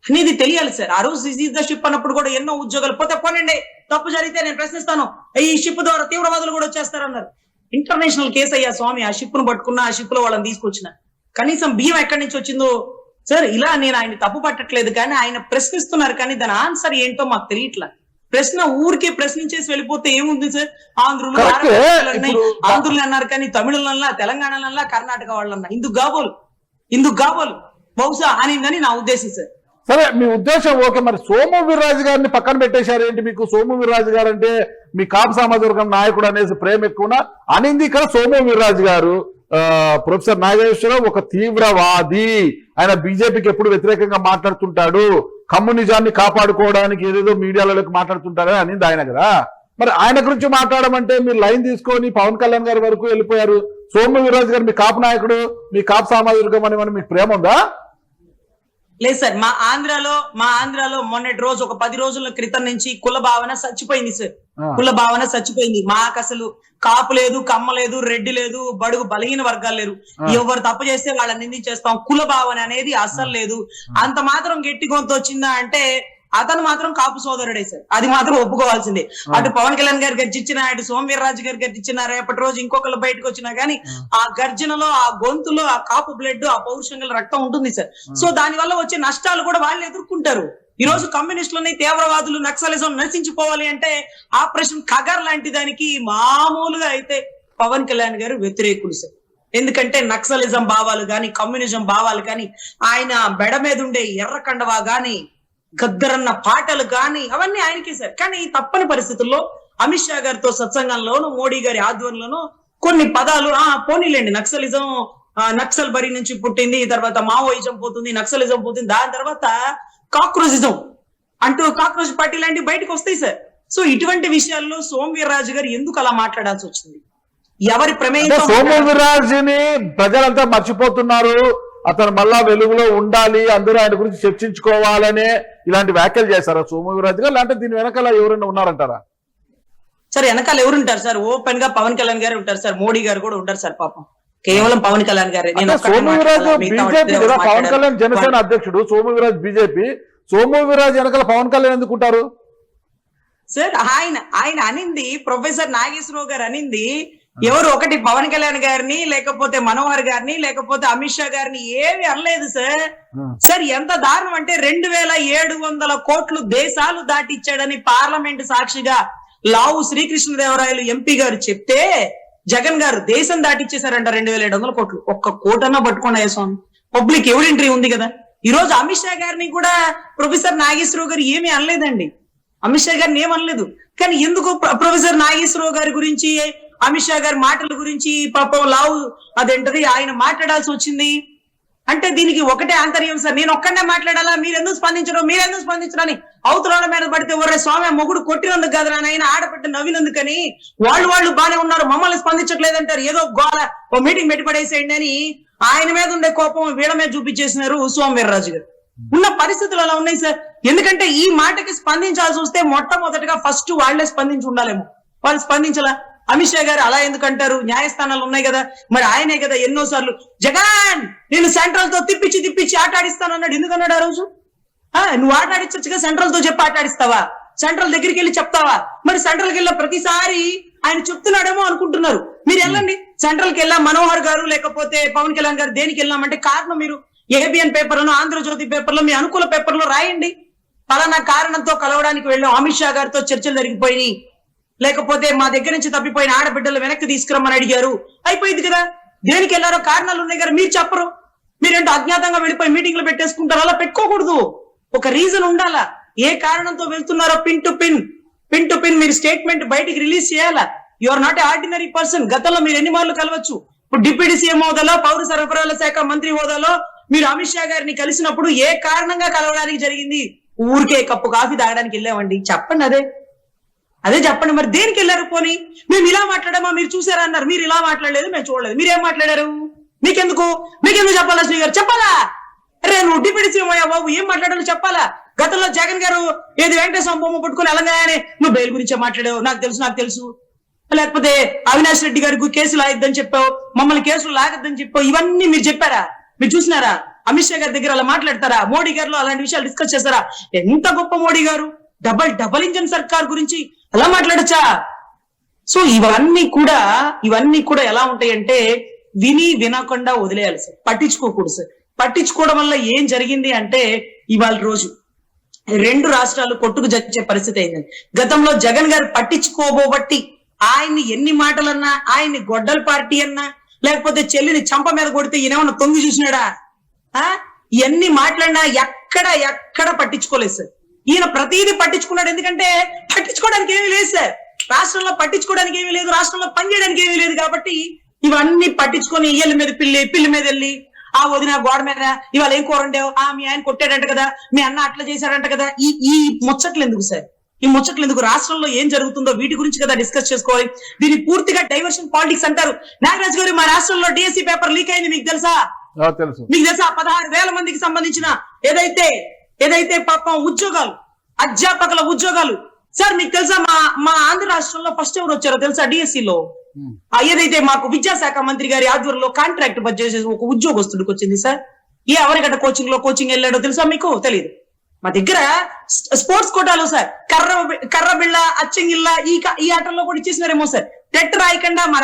అనేది తెలియాలి సార్. ఆ రోజు సీజ్ ద షిప్ అన్నప్పుడు కూడా ఎన్నో ఉద్యోగాలు పోతే పోనండి, తప్పు జరిగితే నేను ప్రశ్నిస్తాను, ఈ షిప్ ద్వారా తీవ్రవాదులు కూడా వచ్చేస్తారన్నారు. ఇంటర్నేషనల్ కేసు అయ్యా స్వామి. ఆ షిప్ ను పట్టుకున్నా, ఆ షిప్ లో వాళ్ళని తీసుకొచ్చిన కనీసం బియ్యం ఎక్కడి నుంచి వచ్చిందో సార్. ఇలా నేను ఆయన తప్పు పట్టట్లేదు, కానీ ఆయన ప్రశ్నిస్తున్నారు, కానీ దాని ఆన్సర్ ఏంటో మాకు తెలియట్లా. ప్రశ్న ఊరికే ప్రశ్నించేసి వెళ్ళిపోతే ఏముంది సార్? ఆంధ్రులు Correct. ఆంధ్రులు అన్నారు కానీ తమిళులన్నా, తెలంగాణలన్నా, కర్ణాటక వాళ్ళన్నా ఇందుకు కాబోలు బహుశా అనిందని నా ఉద్దేశం సార్. సరే, మీ ఉద్దేశం ఓకే. మరి సోము వీర్రాజు గారిని పక్కన పెట్టేశారు ఏంటి? మీకు సోము వీర్రాజు గారు అంటే మీ కాపు సామాజిక వర్గం నాయకుడు అనేసి ప్రేమ ఎక్కువ అనింది ఇక్కడ సోము వీర్రాజు గారు. ప్రొఫెసర్ నాగేశ్వరరావు ఒక తీవ్రవాది, ఆయన బీజేపీకి ఎప్పుడు వ్యతిరేకంగా మాట్లాడుతుంటాడు, కమ్యూనిజాన్ని కాపాడుకోవడానికి ఏదేదో మీడియాలోకి మాట్లాడుతుంటాడు అనింది ఆయన కదా. మరి ఆయన గురించి మాట్లాడమంటే మీరు లైన్ తీసుకొని పవన్ కళ్యాణ్ గారి వరకు వెళ్ళిపోయారు. సోము వీర్రాజు గారు మీ కాపు నాయకుడు, మీ కాపు సామాజిక వర్గం అని మీకు ప్రేమ ఉందా? లేదు సార్, మా ఆంధ్రాలో మొన్నటి రోజు ఒక 10 రోజుల క్రితం నుంచి కుల భావన చచ్చిపోయింది సార్. కుల భావన చచ్చిపోయింది. మాకు అసలు కాపు లేదు, కమ్మ లేదు, రెడ్డి లేదు, బడుగు బలహీన వర్గాలు లేరు. ఎవరు తప్పు చేస్తే వాళ్ళని నిందించేస్తాం. కుల భావన అనేది అస్సలు లేదు. అంత మాత్రం గట్టి గొంతు వచ్చిందా అంటే అతను మాత్రం కాపు సోదరుడే సార్, అది మాత్రం ఒప్పుకోవాల్సిందే. అటు పవన్ కళ్యాణ్ గారు గర్జించినా, అటు సోము వీర్రాజు గారు గర్జించినా, రేపటి రోజు ఇంకొకళ్ళు బయటకు వచ్చినా గానీ ఆ గర్జనలో, ఆ గొంతులో ఆ కాపు బ్లడ్, ఆ పౌరుషంగల రక్తం ఉంటుంది సార్. సో దాని వల్ల వచ్చే నష్టాలు కూడా వాళ్ళు ఎదుర్కొంటారు. ఈ రోజు కమ్యూనిస్టులని, తీవ్రవాదులు, నక్సలిజం నశించిపోవాలి అంటే ఆపరేషన్ కగర్ లాంటి దానికి మామూలుగా అయితే పవన్ కళ్యాణ్ గారు వ్యతిరేకులు సార్. ఎందుకంటే నక్సలిజం భావాలు గాని, కమ్యూనిజం భావాలు గాని, ఆయన బెడ మీద ఉండే ఎర్ర కండవా గాని, గద్దరన్న పాటలు గాని అవన్నీ ఆయనకే సార్. కానీ తప్పని పరిస్థితుల్లో అమిత్ షా గారితో సత్సంగంలోను, మోడీ గారి ఆధ్వర్యంలోనూ కొన్ని పదాలు పోనీలేండి, నక్సలిజం నక్సల్ బరి నుంచి పుట్టింది, తర్వాత మావోయిజం పోతుంది, నక్సలిజం పోతుంది, దాని తర్వాత కాక్రోజిజం అంటూ కాక్రోచ్ పార్టీ లాంటివి బయటకు వస్తాయి సార్. సో ఇటువంటి విషయాల్లో సోము వీర్రాజు గారు ఎందుకు అలా మాట్లాడాల్సి వచ్చింది? ఎవరి ప్రమేయం? సోము వీర్రాజుని ప్రజలంతా మర్చిపోతున్నారు, అతను మళ్ళా వెలుగులో ఉండాలి, అందరూ ఆయన గురించి చర్చించుకోవాలనే ఇలాంటి వ్యాఖ్యలు చేశారా సోము వీర్రాజు గారు? లేదంటే దీని వెనకాల ఎవరైనా ఉన్నారంటారా? సార్ వెనకాల ఎవరుంటారు సార్? ఓపెన్ గా పవన్ కళ్యాణ్ గారు ఉంటారు సార్, మోడీ గారు కూడా ఉంటారు సార్. పాపం కేవలం పవన్ కళ్యాణ్ గారే. సోము వీర్రాజు బీజేపీ కదా, పవన్ కళ్యాణ్ జనసేన అధ్యక్షుడు, సోము వీర్రాజు బీజేపీ. సోము వీర్రాజు వెనకాల పవన్ కళ్యాణ్ ఎందుకుంటారు సార్? ఆయన అనింది, ప్రొఫెసర్ నాగేశ్వరరావు గారు అనింది ఎవరు ఒకటి పవన్ కళ్యాణ్ గారిని, లేకపోతే మనోహర్ గారిని, లేకపోతే అమిత్ షా గారిని ఏమి అనలేదు సార్. సార్ ఎంత దారుణం అంటే 2700 కోట్లు దేశాలు దాటిచ్చాడని పార్లమెంట్ సాక్షిగా లావు శ్రీకృష్ణదేవరాయలు ఎంపీ గారు చెప్తే జగన్ గారు దేశం దాటిచ్చేశారంట 2700 కోట్లు. ఒక్క కోటన్నా పట్టుకోండి స్వామి, పబ్లిక్ ఎవిడెంట్రీ ఉంది కదా. ఈ రోజు అమిత్ షా గారిని కూడా ప్రొఫెసర్ నాగేశ్వరరావు గారు ఏమీ అనలేదండి, అమిత్ షా గారిని ఏమనలేదు. కానీ ఎందుకు ప్రొఫెసర్ నాగేశ్వరరావు గారి గురించి, అమిత్ షా గారి మాటల గురించి పాపం లావు అదేంటది ఆయన మాట్లాడాల్సి వచ్చింది అంటే దీనికి ఒకటే ఆంతర్యం సార్. నేను ఒక్కడే మాట్లాడాలా, మీరెందుకు స్పందించడం అని అవతరాల మీద పడితే ఒరే స్వామి మొగుడు కొట్టినందుకు కదా నాయన, ఆడపెట్టి నవ్వినందుకని వాళ్ళు బానే ఉన్నారు, మమ్మల్ని స్పందించట్లేదంటారు. ఏదో గోల ఓ మీటింగ్ పెట్టి పడేసేయండి అని ఆయన మీద ఉండే కోపం వీళ్ళ మీద చూపించేసినారు సోము వీర్రాజు గారు. ఉన్న పరిస్థితులు అలా ఉన్నాయి సార్. ఎందుకంటే ఈ మాటకి స్పందించాల్సి వస్తే మొట్టమొదటిగా ఫస్ట్ వాళ్లే స్పందించి ఉండాలేమో, వాళ్ళు స్పందించలా. అమిత్ షా గారు అలా ఎందుకంటారు? న్యాయస్థానాలు ఉన్నాయి కదా, మరి ఆయనే కదా ఎన్నోసార్లు జగన్ నేను సెంట్రల్ తో తిప్పించి ఆటాడిస్తానన్నాడు. ఎందుకన్నాడు ఆ రోజు? నువ్వు ఆటాడించచ్చుగా, సెంట్రల్ తో చెప్పి ఆటాడిస్తావా? సెంట్రల్ దగ్గరికి వెళ్ళి చెప్తావా? మరి సెంట్రల్కి వెళ్ళిన ప్రతిసారి ఆయన చెప్తున్నాడేమో అనుకుంటున్నారు. మీరు వెళ్ళండి, సెంట్రల్కి వెళ్ళా మనోహర్ గారు లేకపోతే పవన్ కళ్యాణ్ గారు దేనికి వెళ్ళామంటే కారణం మీరు ఏబిఎన్ పేపర్లను, ఆంధ్రజ్యోతి పేపర్లో, మీ అనుకూల పేపర్లో రాయండి. పలానా కారణంతో కలవడానికి వెళ్ళాం, అమిత్ షా గారితో చర్చలు జరిగిపోయినాయి, లేకపోతే మా దగ్గర నుంచి తప్పిపోయిన ఆడబిడ్డలు వెనక్కి తీసుకురమ్మని అడిగారు, అయిపోయింది కదా. దేనికి వెళ్ళారో కారణాలు ఉన్నాయి కదా, మీరు చెప్పరు. మీరేంటో అజ్ఞాతంగా వెళ్ళిపోయి మీటింగ్లు పెట్టేసుకుంటారు. అలా పెట్టుకోకూడదు, ఒక రీజన్ ఉండాలా. ఏ కారణంతో వెళ్తున్నారో పిన్ టు పిన్ మీరు స్టేట్మెంట్ బయటికి రిలీజ్ చేయాలా. You are not a ordinary person. గతంలో మీరు ఎన్ని మార్లు కలవచ్చు. ఇప్పుడు డిప్యూటీ సీఎం హోదాలో, పౌర సరఫరాల శాఖ మంత్రి హోదాలో మీరు అమిత్ షా గారిని కలిసినప్పుడు ఏ కారణంగా కలవడానికి జరిగింది? ఊరికే కప్పు కాఫీ తాగడానికి వెళ్ళామండి, చెప్పండి. అదే చెప్పండి. మరి దేనికి వెళ్ళారు? పోనీ మేము ఇలా మాట్లాడామా, మీరు చూసారా అన్నారు. మీరు ఇలా మాట్లాడలేదు, మేము చూడలేదు. మీరేం మాట్లాడారు? మీకెందుకు చెప్పాలా? శ్రీ గారు చెప్పాలా? అరే నువ్వు డిప్యూటీ సీఎం అయ్యా బాబు, ఏం మాట్లాడాలో చెప్పాలా. గతంలో జగన్ గారు ఏది వెంకటేశ్వర బొమ్మ పట్టుకుని వెళ్ళగానే నువ్వు బెయిల్ గురించే మాట్లాడావు, నాకు తెలుసు. లేకపోతే అవినాష్ రెడ్డి గారికి కేసులు లాగద్దని చెప్పావు, మమ్మల్ని కేసులు లాగద్దని చెప్పావు. ఇవన్నీ మీరు చెప్పారా? మీరు చూసినారా? అమిత్ షా గారి దగ్గర అలా మాట్లాడతారా? మోడీ గారిలో అలాంటి విషయాలు డిస్కస్ చేస్తారా? ఎంత గొప్ప మోడీ గారు, డబల్ ఇంజన్ సర్కార్ గురించి అలా మాట్లాడచ్చా? సో ఇవన్నీ కూడా ఎలా ఉంటాయంటే వినకుండా వదిలేయాలి సార్, పట్టించుకోకూడదు సార్. పట్టించుకోవడం వల్ల ఏం జరిగింది అంటే ఇవాళ రోజు రెండు రాష్ట్రాలు కొట్టుకు చచ్చే పరిస్థితి అయింది. గతంలో జగన్ గారు పట్టించుకోబోబట్టి ఆయన్ని ఎన్ని మాటలన్నా, ఆయన్ని గొడ్డల పార్టీ అన్నా, లేకపోతే చెల్లిని చంప మీద కొడితే ఈయనేమన్నా తొంగి చూసినాడా? ఎన్ని మాట్లాడినా ఎక్కడ పట్టించుకోలేదు సార్. ఈయన ప్రతిదీ పట్టించుకున్నాడు. ఎందుకంటే పట్టించుకోవడానికి ఏమీ లేదు సార్. రాష్ట్రంలో పట్టించుకోవడానికి ఏమీ లేదు, రాష్ట్రంలో పనిచేయడానికి ఏమీ లేదు. కాబట్టి ఇవన్నీ పట్టించుకొని ఇయ్యల మీద పిల్లి మీద వెళ్ళి, ఆ వదిన గోడ మీద ఇవాళ ఏం కూర ఉండేవు, మీ ఆయన కొట్టాడంట కదా, మీ అన్న అట్లా చేశాడంట కదా, ఈ ముచ్చట్లు ఎందుకు సార్? ఈ ముచ్చట్లు ఎందుకు? రాష్ట్రంలో ఏం జరుగుతుందో వీటి గురించి కదా డిస్కస్ చేసుకోవాలి. దీన్ని పూర్తిగా డైవర్షన్ పాలిటిక్స్ అంటారు. నాగరాజ్ గారు, మా రాష్ట్రంలో డిఎస్సీ పేపర్ లీక్ అయింది, మీకు తెలుసా? తెలుసు. మీకు తెలుసా? 16,000 మందికి సంబంధించిన ఏదైతే పాపం ఉద్యోగాలు, అధ్యాపకుల ఉద్యోగాలు సార్, మీకు తెలుసా? మా ఆంధ్ర రాష్ట్రంలో ఫస్ట్ ఎవరు వచ్చారో తెలుసా? డిఎస్సీలో ఏదైతే మాకు విద్యాశాఖ మంత్రి గారి ఆధ్వర్యంలో కాంట్రాక్ట్ బడ్జెట్ చేసి ఒక ఉద్యోగస్తుడికి వచ్చింది సార్. ఎవరికట కోచింగ్ వెళ్ళాడో తెలుసా మీకు? తెలియదు. మా దగ్గర స్పోర్ట్స్ కోటాలో సార్ కర్ర బిళ్ళ, అచ్చంగిల్ల ఈ ఆటల్లో కూడా ఇచ్చేసినారేమో సార్. టెట్ రాయకుండా మా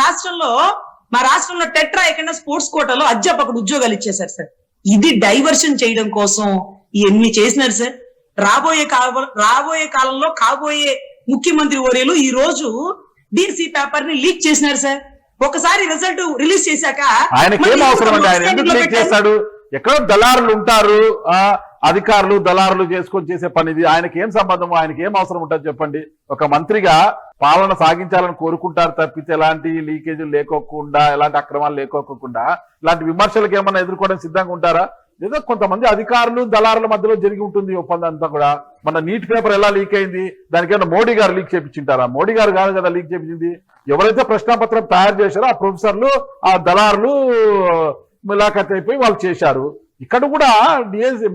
రాష్ట్రంలో టెట్ రాయకుండా స్పోర్ట్స్ కోటాలో అధ్యాపకుడు ఉద్యోగాలు ఇచ్చేశారు సార్. ఇది డైవర్షన్ చేయడం కోసం ఇవన్నీ చేసినారు సార్. రాబోయే కాలంలో కాబోయే ముఖ్యమంత్రి వర్యులు ఈ రోజు డిఎస్సీ పేపర్ ని లీక్ చేసినారు సార్. ఒకసారి రిజల్ట్ రిలీజ్ చేశాక ఆయనకి ఏం అవసరం అండి? ఆయన ఎందుకు లీక్ చేస్తాడు? ఎక్కడో దళారులు ఉంటారు, అధికారులు దళారులు చేసుకొని చేసే పని ఇది. ఆయనకి ఏం సంబంధం? ఆయనకి ఏం అవసరం ఉంటుంది చెప్పండి? ఒక మంత్రిగా పాలన సాగించాలని కోరుకుంటారు తప్పితే ఎలాంటి లీకేజీలు లేకోకుండా, ఎలాంటి అక్రమాలు లేకోకుండా, ఇలాంటి విమర్శలకు ఏమన్నా ఎదుర్కోవడం సిద్ధంగా ఉంటారా? ఏదో కొంతమంది అధికారులు దళారుల మధ్యలో జరిగి ఉంటుంది ఒప్పందం అంతా కూడా. మన నీట్ పేపర్ ఎలా లీక్ అయింది? దానికైనా మోడీ గారు లీక్ చేయించుంటారా? మోడీ గారు కాదు కదా లీక్ చేయించింది. ఎవరైతే ప్రశ్నాపత్రం తయారు చేశారో ఆ ప్రొఫెసర్లు, ఆ దళారులు ములాఖత్ అయిపోయి వాళ్ళు చేశారు. ఇక్కడ కూడా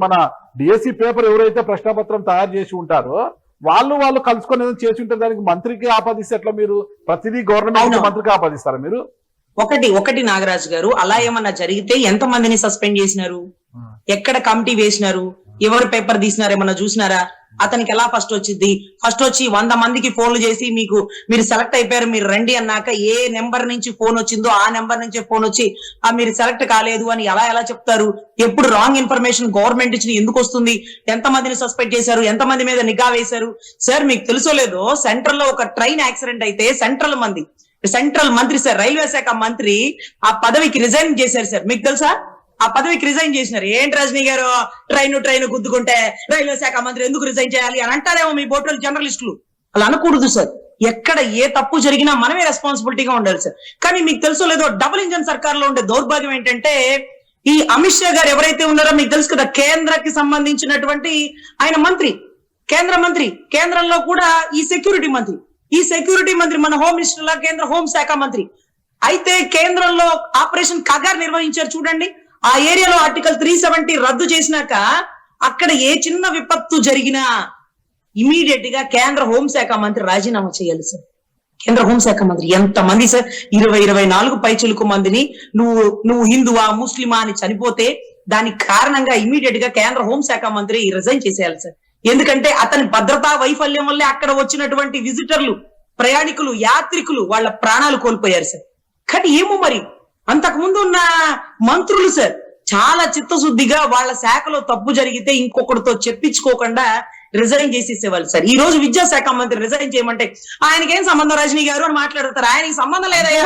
మన డిఎస్సి పేపర్ ఎవరైతే ప్రశ్నాపత్రం తయారు చేసి ఉంటారో వాళ్ళు కలుసుకొని ఏదైనా చేసి ఉంటే దానికి మంత్రికి ఆపాదిస్తే ఎట్లా? మీరు ప్రతిదీ గవర్నమెంట్ మంత్రికి ఆపాదిస్తారా మీరు? ఒకటి నాగరాజు గారు, అలా ఏమన్నా జరిగితే ఎంత మందిని సస్పెండ్ చేసినారు? ఎక్కడ కమిటీ వేసినారు? ఎవరు పేపర్ తీసినారు? ఏమన్నా చూసినారా? అతనికి ఎలా ఫస్ట్ వచ్చింది? ఫస్ట్ వచ్చి 100 మందికి ఫోన్లు చేసి మీరు సెలెక్ట్ అయిపోయారు, మీరు రండి అన్నాక ఏ నెంబర్ నుంచి ఫోన్ వచ్చిందో ఆ నెంబర్ నుంచి ఫోన్ వచ్చి మీరు సెలెక్ట్ కాలేదు అని ఎలా చెప్తారు? ఎప్పుడు రాంగ్ ఇన్ఫర్మేషన్ గవర్నమెంట్ ఇచ్చి ఎందుకు వస్తుంది? ఎంత మందిని సస్పెండ్ చేశారు? ఎంత మంది మీద నిఘా వేశారు? సార్ మీకు తెలుసో లేదో, సెంట్రల్ లో ఒక ట్రైన్ యాక్సిడెంట్ అయితే సెంట్రల్ మంత్రి సార్, రైల్వే శాఖ మంత్రి ఆ పదవికి రిజైన్ చేశారు సార్. మీకు తెలుసా? ఆ పదవికి రిజైన్ చేసినారు. ఏంటి రజనీ గారు, ట్రైన్ గుద్దుకుంటే రైల్వే శాఖ మంత్రి ఎందుకు రిజైన్ చేయాలి అని అంటారేమో మీ బోటోలు జర్నలిస్టులు. అలా అనకూడదు సార్. ఎక్కడ ఏ తప్పు జరిగినా మనమే రెస్పాన్సిబిలిటీగా ఉండాలి సార్. కానీ మీకు తెలుసో లేదో, డబుల్ ఇంజన్ సర్కార్ లో ఉండే దౌర్భాగ్యం ఏంటంటే, ఈ అమిత్ షా గారు ఎవరైతే ఉన్నారో మీకు తెలుసు కదా, కేంద్రకి సంబంధించినటువంటి ఆయన మంత్రి, కేంద్రంలో కూడా ఈ సెక్యూరిటీ మంత్రి మన హోమ్ మినిస్టర్ లా కేంద్ర హోంశాఖ మంత్రి. అయితే కేంద్రంలో ఆపరేషన్ కగార్ నిర్వహించారు చూడండి. ఆ ఏరియాలో ఆర్టికల్ 370 రద్దు చేసినాక అక్కడ ఏ చిన్న విపత్తు జరిగినా ఇమీడియట్ గా కేంద్ర హోంశాఖ మంత్రి రాజీనామా చేయాలి సార్. కేంద్ర హోంశాఖ మంత్రి ఎంతమంది సార్? 24 పైచులకు మందిని నువ్వు హిందువా ముస్లిమా అని చనిపోతే దానికి కారణంగా ఇమీడియట్ గా కేంద్ర హోంశాఖ మంత్రి రిజైన్ చేసేయాలి సార్. ఎందుకంటే అతని భద్రతా వైఫల్యం వల్లే అక్కడ వచ్చినటువంటి విజిటర్లు, ప్రయాణికులు, యాత్రికులు వాళ్ళ ప్రాణాలు కోల్పోయారు సార్. కానీ ఏమో మరి అంతకుముందు ఉన్న మంత్రులు సార్ చాలా చిత్తశుద్ధిగా వాళ్ళ శాఖలో తప్పు జరిగితే ఇంకొకరితో చెప్పించుకోకుండా రిజైన్ చేసేసేవాళ్ళు సార్. ఈ రోజు విద్యాశాఖ మంత్రి రిజైన్ చేయమంటే ఆయనకేం సంబంధం రజనీ గారు అని మాట్లాడతారు. ఆయనకి సంబంధం లేదయ్యా.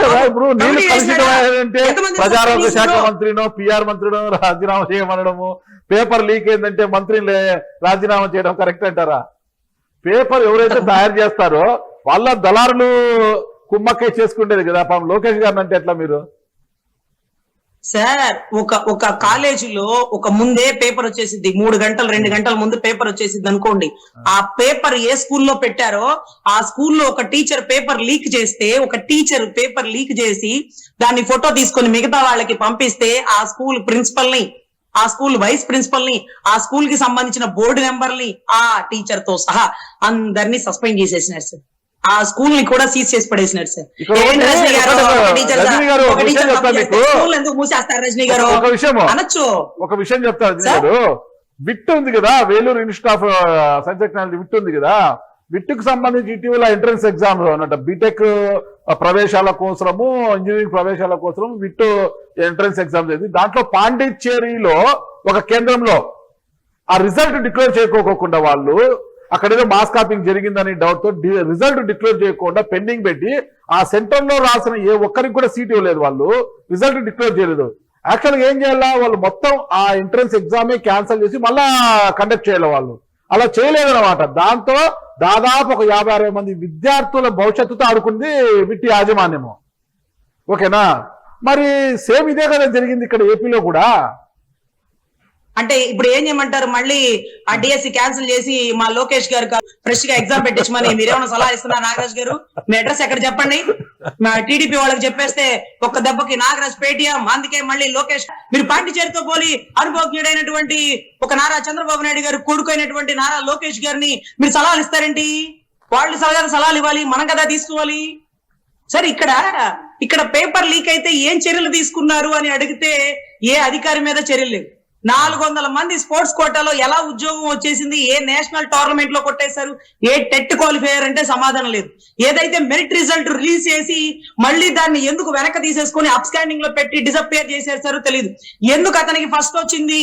ప్రజారోగ్య శాఖ మంత్రినో పిఆర్ మంత్రినో రాజీనామా చేయమనడము, పేపర్ లీక్ ఏంటంటే మంత్రిని రాజీనామా చేయడం కరెక్ట్ అంటారా? పేపర్ ఎవరైతే తయారు చేస్తారో వాళ్ళ దళారులు కుమ్మక్కే చేసుకుంటేది కదా. పాపం లోకేష్ గారిని అంటే ఎట్లా మీరు? సార్ ఒక కాలేజీలో ఒక ముందే పేపర్ వచ్చేసింది, 3 గంటలు 2 గంటల ముందు పేపర్ వచ్చేసింది అనుకోండి. ఆ పేపర్ ఏ స్కూల్లో పెట్టారో ఆ స్కూల్లో ఒక టీచర్ పేపర్ లీక్ చేసి దాన్ని ఫోటో తీసుకొని మిగతా వాళ్ళకి పంపిస్తే ఆ స్కూల్ ప్రిన్సిపల్ ని, ఆ స్కూల్ వైస్ ప్రిన్సిపల్ ని, ఆ స్కూల్ కి సంబంధించిన బోర్డు మెంబర్ని, ఆ టీచర్ తో సహా అందరినీ సస్పెండ్ చేసేసినారు సార్. ఆ స్కూల్ ని కూడా సీజ్ చేసి పడేసినారు సార్. ఎందుకు మూసేస్తారు రజనీ గారు? అనొచ్చు. ఒక విషయం చెప్తారు, విట్ ఉంది కదా, Vellore institute of science technology VIT ఉంది కదా, విట్కు సంబంధించి ఇటీవల ఎంట్రన్స్ ఎగ్జామ్ అన్నట్టు బీటెక్ ప్రవేశాల కోసము, ఇంజనీరింగ్ ప్రవేశాల కోసం విట్ ఎంట్రన్స్ ఎగ్జామ్ చేసి దాంట్లో పాండిచ్చేరిలో ఒక కేంద్రంలో ఆ రిజల్ట్ డిక్లేర్ చేయకోకుండా వాళ్ళు అక్కడ ఏదో మాస్ కాపింగ్ జరిగిందని డౌట్ తో రిజల్ట్ డిక్లేర్ చేయకుండా పెండింగ్ పెట్టి ఆ సెంటర్ లో రాసిన ఏ ఒక్కరికి కూడా సీట్ ఇవ్వలేదు. వాళ్ళు రిజల్ట్ డిక్లేర్ చేయలేదు. యాక్చువల్గా ఏం చేయాలా, వాళ్ళు మొత్తం ఆ ఎంట్రన్స్ ఎగ్జామే క్యాన్సిల్ చేసి మళ్ళా కండక్ట్ చేయాలి. వాళ్ళు అలా చేయలేదన్నమాట. దాంతో దాదాపు ఒక 50-60 మంది విద్యార్థుల భవిష్యత్తుతో ఆడుకుంది విట్టి యాజమాన్యము. ఓకేనా, మరి సేమ్ ఇదే కదా జరిగింది ఇక్కడ ఏపీలో కూడా. అంటే ఇప్పుడు ఏం చేయమంటారు, మళ్ళీ ఆ డిఎస్సి క్యాన్సిల్ చేసి మా లోకేష్ గారు ఫ్రెష్ గా ఎగ్జామ్ పెట్టించమని మీరేమైనా సలహా ఇస్తున్నారు? నాగరాజ్ గారు మీ అడ్రస్ ఎక్కడ చెప్పండి, మా టీడీపీ వాళ్ళకి చెప్పేస్తే ఒక్క దెబ్బకి నాగరాజ్ పేటీఎం. అందుకే మళ్ళీ లోకేష్ మీరు పాండిచేరితో పోలి అనుభవజ్ఞుడైనటువంటి ఒక నారా చంద్రబాబు నాయుడు గారు కొడుకైనటువంటి నారా లోకేష్ గారిని మీరు సలహాలు ఇస్తారేంటి? వాళ్ళు సలహాలు ఇవ్వాలి, మనం కదా తీసుకోవాలి. సరే ఇక్కడ పేపర్ లీక్ అయితే ఏం చర్యలు తీసుకున్నారు అని అడిగితే ఏ అధికారి మీద చర్యలు లేవు. 400 మంది స్పోర్ట్స్ కోటాలో ఎలా ఉద్యోగం వచ్చేసింది? ఏ నేషనల్ టోర్నమెంట్ లో కొట్టేశారు? ఏ టెట్ క్వాలిఫైయర్ అంటే సమాధానం లేదు. ఏదైతే మెరిట్ రిజల్ట్ రిలీజ్ చేసి మళ్ళీ దాన్ని ఎందుకు వెనక తీసేసుకొని అప్ స్టాండింగ్ లో పెట్టి డిసప్పేర్ చేసేసారో తెలియదు. ఎందుకు అతనికి ఫస్ట్ వచ్చింది?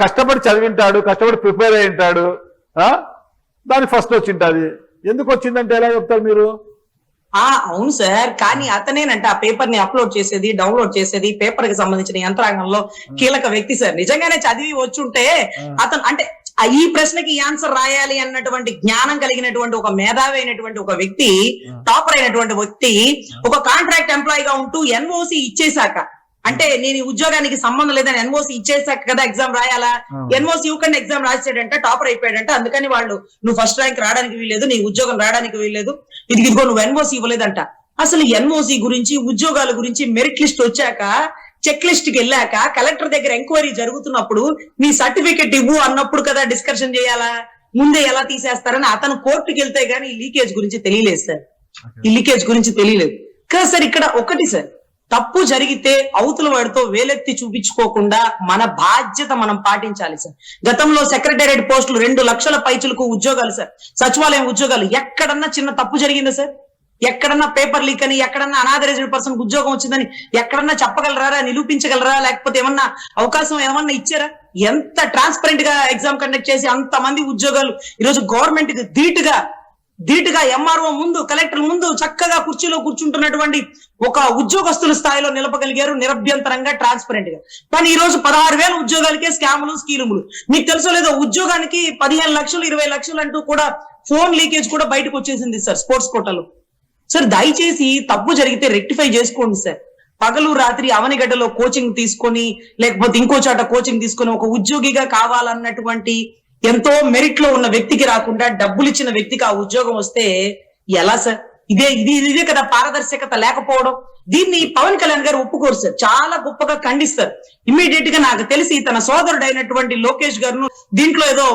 కష్టపడి చదివింటాడు, కష్టపడి ప్రిపేర్ అయి ఉంటాడు, దాని ఫస్ట్ వచ్చింటది. ఎందుకు వచ్చిందంటే ఎలా చెప్తారు మీరు? అవును సార్, కానీ అతనేనంట ఆ పేపర్ ని అప్లోడ్ చేసేది, డౌన్లోడ్ చేసేది, పేపర్ కి సంబంధించిన యంత్రాంగంలో కీలక వ్యక్తి సార్. నిజంగానే చదివి వచ్చుంటే అతను అంటే ఈ ప్రశ్నకి ఆన్సర్ రాయాలి అన్నటువంటి జ్ఞానం కలిగినటువంటి ఒక మేధావి అయినటువంటి ఒక వ్యక్తి, టాపర్ అయినటువంటి వ్యక్తి ఒక కాంట్రాక్ట్ ఎంప్లాయ్ గా ఉంటూ ఎన్ఓసి ఇచ్చేశాక, అంటే నేను ఉద్యోగానికి సంబంధం లేదని ఎన్ఓసి ఇచ్చేసాక కదా ఎగ్జామ్ రాయాలా? ఎన్ఓసి ఇవ్వకుండా ఎగ్జామ్ రాసాడంట, టాపర్ అయిపోయాడంట. అందుకని వాళ్ళు నువ్వు ఫస్ట్ ర్యాంక్ రావడానికి వీల్లేదు, నీ ఉద్యోగం రావడానికి వీల్లేదు, ఇదిగో నువ్వు ఎన్ఓసి ఇవ్వలేదంట. అసలు ఎన్ఓసి గురించి, ఉద్యోగాల గురించి మెరిట్ లిస్ట్ వచ్చాక, చెక్ లిస్ట్ కి వెళ్ళాక, కలెక్టర్ దగ్గర ఎంక్వైరీ జరుగుతున్నప్పుడు నీ సర్టిఫికెట్ ఇవ్వు అన్నప్పుడు కదా డిస్కషన్ చేయాలా? ముందే ఎలా తీసేస్తారని అతను కోర్టుకి వెళ్తే గానీ ఈ లీకేజ్ గురించి తెలియలేదు సార్. ఈ లీకేజ్ గురించి తెలియలేదు కదా సార్. ఇక్కడ ఒకటి సార్, తప్పు జరిగితే అవతల వాడితో వేలెత్తి చూపించుకోకుండా మన బాధ్యత మనం పాటించాలి సార్. గతంలో సెక్రటేరియట్ పోస్టులు 2 లక్షల పైచులకు ఉద్యోగాలు సార్, సచివాలయం ఉద్యోగాలు. ఎక్కడన్నా చిన్న తప్పు జరిగిందా సార్? ఎక్కడన్నా పేపర్ లీక్ అని, ఎక్కడన్నా అనాథరైజ్డ్ పర్సన్ ఉద్యోగం వచ్చిందని ఎక్కడన్నా చెప్పగలరా, నిరూపించగలరా? లేకపోతే ఏమన్నా అవకాశం ఏమన్నా ఇచ్చారా? ఎంత ట్రాన్స్పరెంట్ గా ఎగ్జామ్ కండక్ట్ చేసి అంతమంది ఉద్యోగాలు ఈరోజు గవర్నమెంట్ కి ధీటుగా ఎంఆర్ఓ ముందు, కలెక్టర్ ముందు చక్కగా కుర్చీలో కూర్చుంటున్నటువంటి ఒక ఉద్యోగస్తుల స్థాయిలో నిలపగలిగారు, నిరభ్యంతరంగా, ట్రాన్స్పరెంట్ గా. కానీ ఈ రోజు 16,000 ఉద్యోగాలకే స్కాములు, స్కీములు. మీకు తెలుసో లేదో, ఉద్యోగానికి 15 లక్షలు 20 లక్షలు అంటూ కూడా ఫోన్ లీకేజ్ కూడా బయటకు వచ్చేసింది సార్ స్పోర్ట్స్ కోటాలో. సార్ దయచేసి తప్పు జరిగితే రెక్టిఫై చేసుకోండి సార్. పగలు రాత్రి అవనిగడ్డలో కోచింగ్ తీసుకొని, లేకపోతే ఇంకో చాట కోచింగ్ తీసుకొని ఒక ఉద్యోగిగా కావాలన్నటువంటి ఎంతో మెరిట్ లో ఉన్న వ్యక్తికి రాకుండా డబ్బులు ఇచ్చిన వ్యక్తికి ఆ ఉద్యోగం వస్తే ఎలా సార్? ఇదే కదా పారదర్శకత లేకపోవడం. దీన్ని పవన్ కళ్యాణ్ గారు ఒప్పుకోరు సార్, చాలా గొప్పగా ఖండిస్తారు. ఇమ్మీడియట్ గా నాకు తెలిసి తన సోదరుడు అయినటువంటి లోకేష్ గారు దీంట్లో ఏదో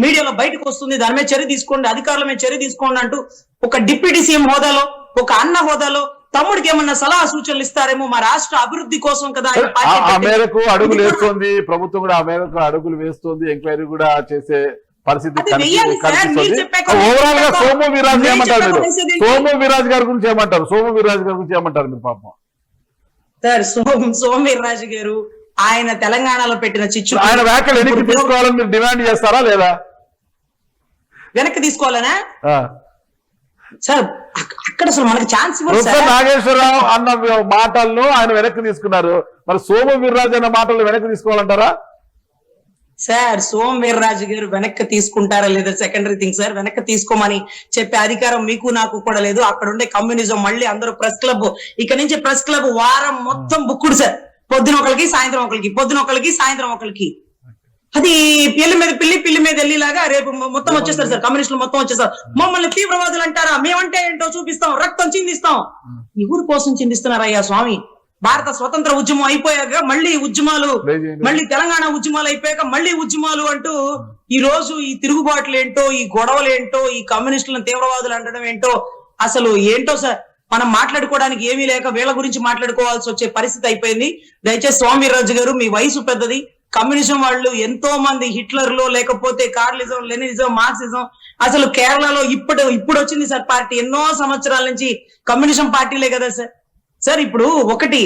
మీడియాలో బయటకు వస్తుంది, దాని మీద చర్య తీసుకోండి, అధికారుల మీద చర్య తీసుకోండి అంటూ ఒక డిప్యూటీ సీఎం హోదాలో, ఒక అన్న హోదాలో తమ్ముడికి ఏమన్నా సలహా సూచనలు ఇస్తారేమో మా రాష్ట్ర అభివృద్ధి కోసం కదా. ఆ మేరకు అడుగులు వేస్తోంది ప్రభుత్వం, కూడా ఆ మేరకు అడుగులు వేస్తోంది, ఎంక్వైరీ కూడా చేసే పరిస్థితి కనిపిస్తుంది. ఓవరాల్ గా సోము వీర్రాజు ఏమంటారు మీరు? సోము వీర్రాజు గారి గురించి ఏమంటారు? మీరు పాపం సార్, సోము వీర్రాజు గారు ఆయన తెలంగాణలో పెట్టిన చిచ్చు, ఆయన వ్యాఖ్యలు వెనక్కి తీసుకోవాలని మీరు డిమాండ్ చేస్తారా లేదా? వెనక్కి తీసుకోవాలనా సార్? అక్కడ అసలు మనకి ఛాన్స్ నాగేశ్వరరావు అన్న మాటలను ఆయన వెనక్కి తీసుకున్నారు, మరి సోము వీర్రాజు అన్న మాటలు వెనక్కి తీసుకోవాలంటారా? సార్ సోము వీర్రాజు గారు వెనక్కి తీసుకుంటారా లేదా సెకండరీ థింగ్ సార్. వెనక్కి తీసుకోమని చెప్పే అధికారం మీకు నాకు కూడా లేదు. అక్కడ ఉండే కమ్యూనిజం మళ్ళీ అందరూ ప్రెస్ క్లబ్, ఇక్కడ నుంచి ప్రెస్ క్లబ్ వారం మొత్తం బుక్కుడు సార్. పొద్దున ఒకరికి, సాయంత్రం ఒకరికి, పొద్దున ఒకరికి, సాయంత్రం ఒకరికి. అది పిల్లి మీద వెళ్ళిలాగా రేపు మొత్తం వచ్చేస్తారు సార్, కమ్యూనిస్టులు మొత్తం వచ్చేస్తారు. మమ్మల్ని తీవ్రవాదులు అంటారా? మేమంటే ఏంటో చూపిస్తాం, రక్తం చిందిస్తాం. ఎవరి కోసం చిందిస్తున్నారయ్యా స్వామి? భారత స్వతంత్ర ఉద్యమం అయిపోయాక మళ్ళీ ఉద్యమాలు, మళ్ళీ తెలంగాణ ఉద్యమాలు అయిపోయాక మళ్ళీ ఉద్యమాలు అంటూ ఈ రోజు ఈ తిరుగుబాట్లు ఏంటో, ఈ గొడవలు ఏంటో, ఈ కమ్యూనిస్టులను తీవ్రవాదులు అంటడం ఏంటో, అసలు ఏంటో సార్. మనం మాట్లాడుకోవడానికి ఏమీ లేక వీళ్ళ గురించి మాట్లాడుకోవాల్సి వచ్చే పరిస్థితి అయిపోయింది. దయచేసి సోము వీర్రాజు గారు, మీ వయసు పెద్దది. కమ్యూనిజం వాళ్ళు ఎంతో మంది, హిట్లర్లు, లేకపోతే కార్లిజం, లెనినిజం, మార్క్సిజం, అసలు కేరళలో ఇప్పుడు వచ్చింది సార్ పార్టీ. ఎన్నో సంవత్సరాల నుంచి కమ్యూనిజం పార్టీలే కదా సార్. సార్ ఇప్పుడు ఒకటి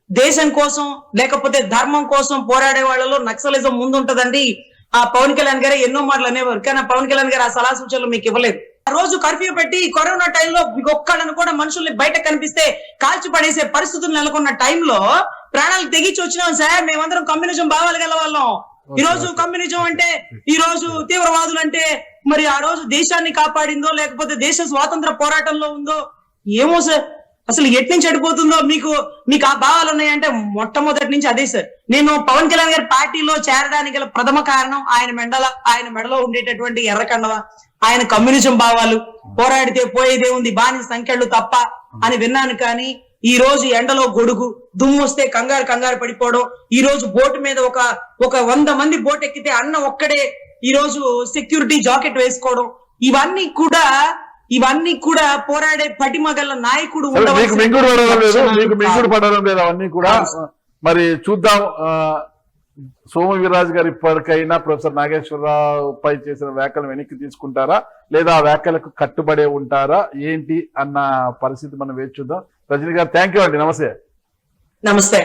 దేశం కోసం లేకపోతే ధర్మం కోసం పోరాడే వాళ్ళలో నక్సలిజం ముందుంటదండి. ఆ పవన్ కళ్యాణ్ గారే ఎన్నో మాటలు అనేవారు, కానీ ఆ పవన్ కళ్యాణ్ గారు ఆ సలహా సూచనలు మీకు ఇవ్వలేదు. ఆ రోజు కర్ఫ్యూ పెట్టి కరోనా టైంలో మీకు ఒక్కళ్ళని కూడా మనుషుల్ని బయట కనిపిస్తే కాల్చి పడేసే పరిస్థితులు నెలకొన్న టైంలో ప్రాణాలు తెగించి వచ్చినాం సార్. మేమందరం కమ్యూనిజం భావాలు గల వాళ్ళం. ఈ రోజు కమ్యూనిజం అంటే, ఈ రోజు తీవ్రవాదులు అంటే మరి ఆ రోజు దేశాన్ని కాపాడిందో లేకపోతే దేశ స్వాతంత్ర పోరాటంలో ఉందో ఏమో సార్. అసలు ఎట్ నుంచి చెడిపోతుందో మీకు ఆ భావాలు ఉన్నాయంటే మొట్టమొదటి నుంచి అదే సార్. నేను పవన్ కళ్యాణ్ గారి పార్టీలో చేరడానికి గల ప్రథమ కారణం ఆయన మెడలో ఉండేటటువంటి ఎర్రకండవ, ఆయన కమ్యూనిజం భావాలు, పోరాడితే పోయేదే ఉంది బాని సంఖ్యలు తప్ప అని విన్నాను. కానీ ఈ రోజు ఎండలో గొడుగు, దుమ్ము వస్తే కంగారు పడిపోవడం, ఈ రోజు బోటు మీద ఒక 100 మంది బోట్ ఎక్కితే అన్న ఒక్కడే ఈ రోజు సెక్యూరిటీ జాకెట్ వేసుకోవడం, ఇవన్నీ కూడా పోరాడే పటిమగల నాయకుడు మీకు మింగుడు పడడం లేదు అవన్నీ కూడా. మరి చూద్దాం, సోము వీర్రాజు గారు ఇప్పటికైనా ప్రొఫెసర్ నాగేశ్వరరావు పై చేసిన వ్యాఖ్యలు వెనక్కి తీసుకుంటారా, లేదా ఆ వ్యాఖ్యలకు కట్టుబడే ఉంటారా ఏంటి అన్న పరిస్థితి మనం వేచి చూద్దాం. రజనీ గారు, థ్యాంక్ యూ అండి. నమస్తే. నమస్తే.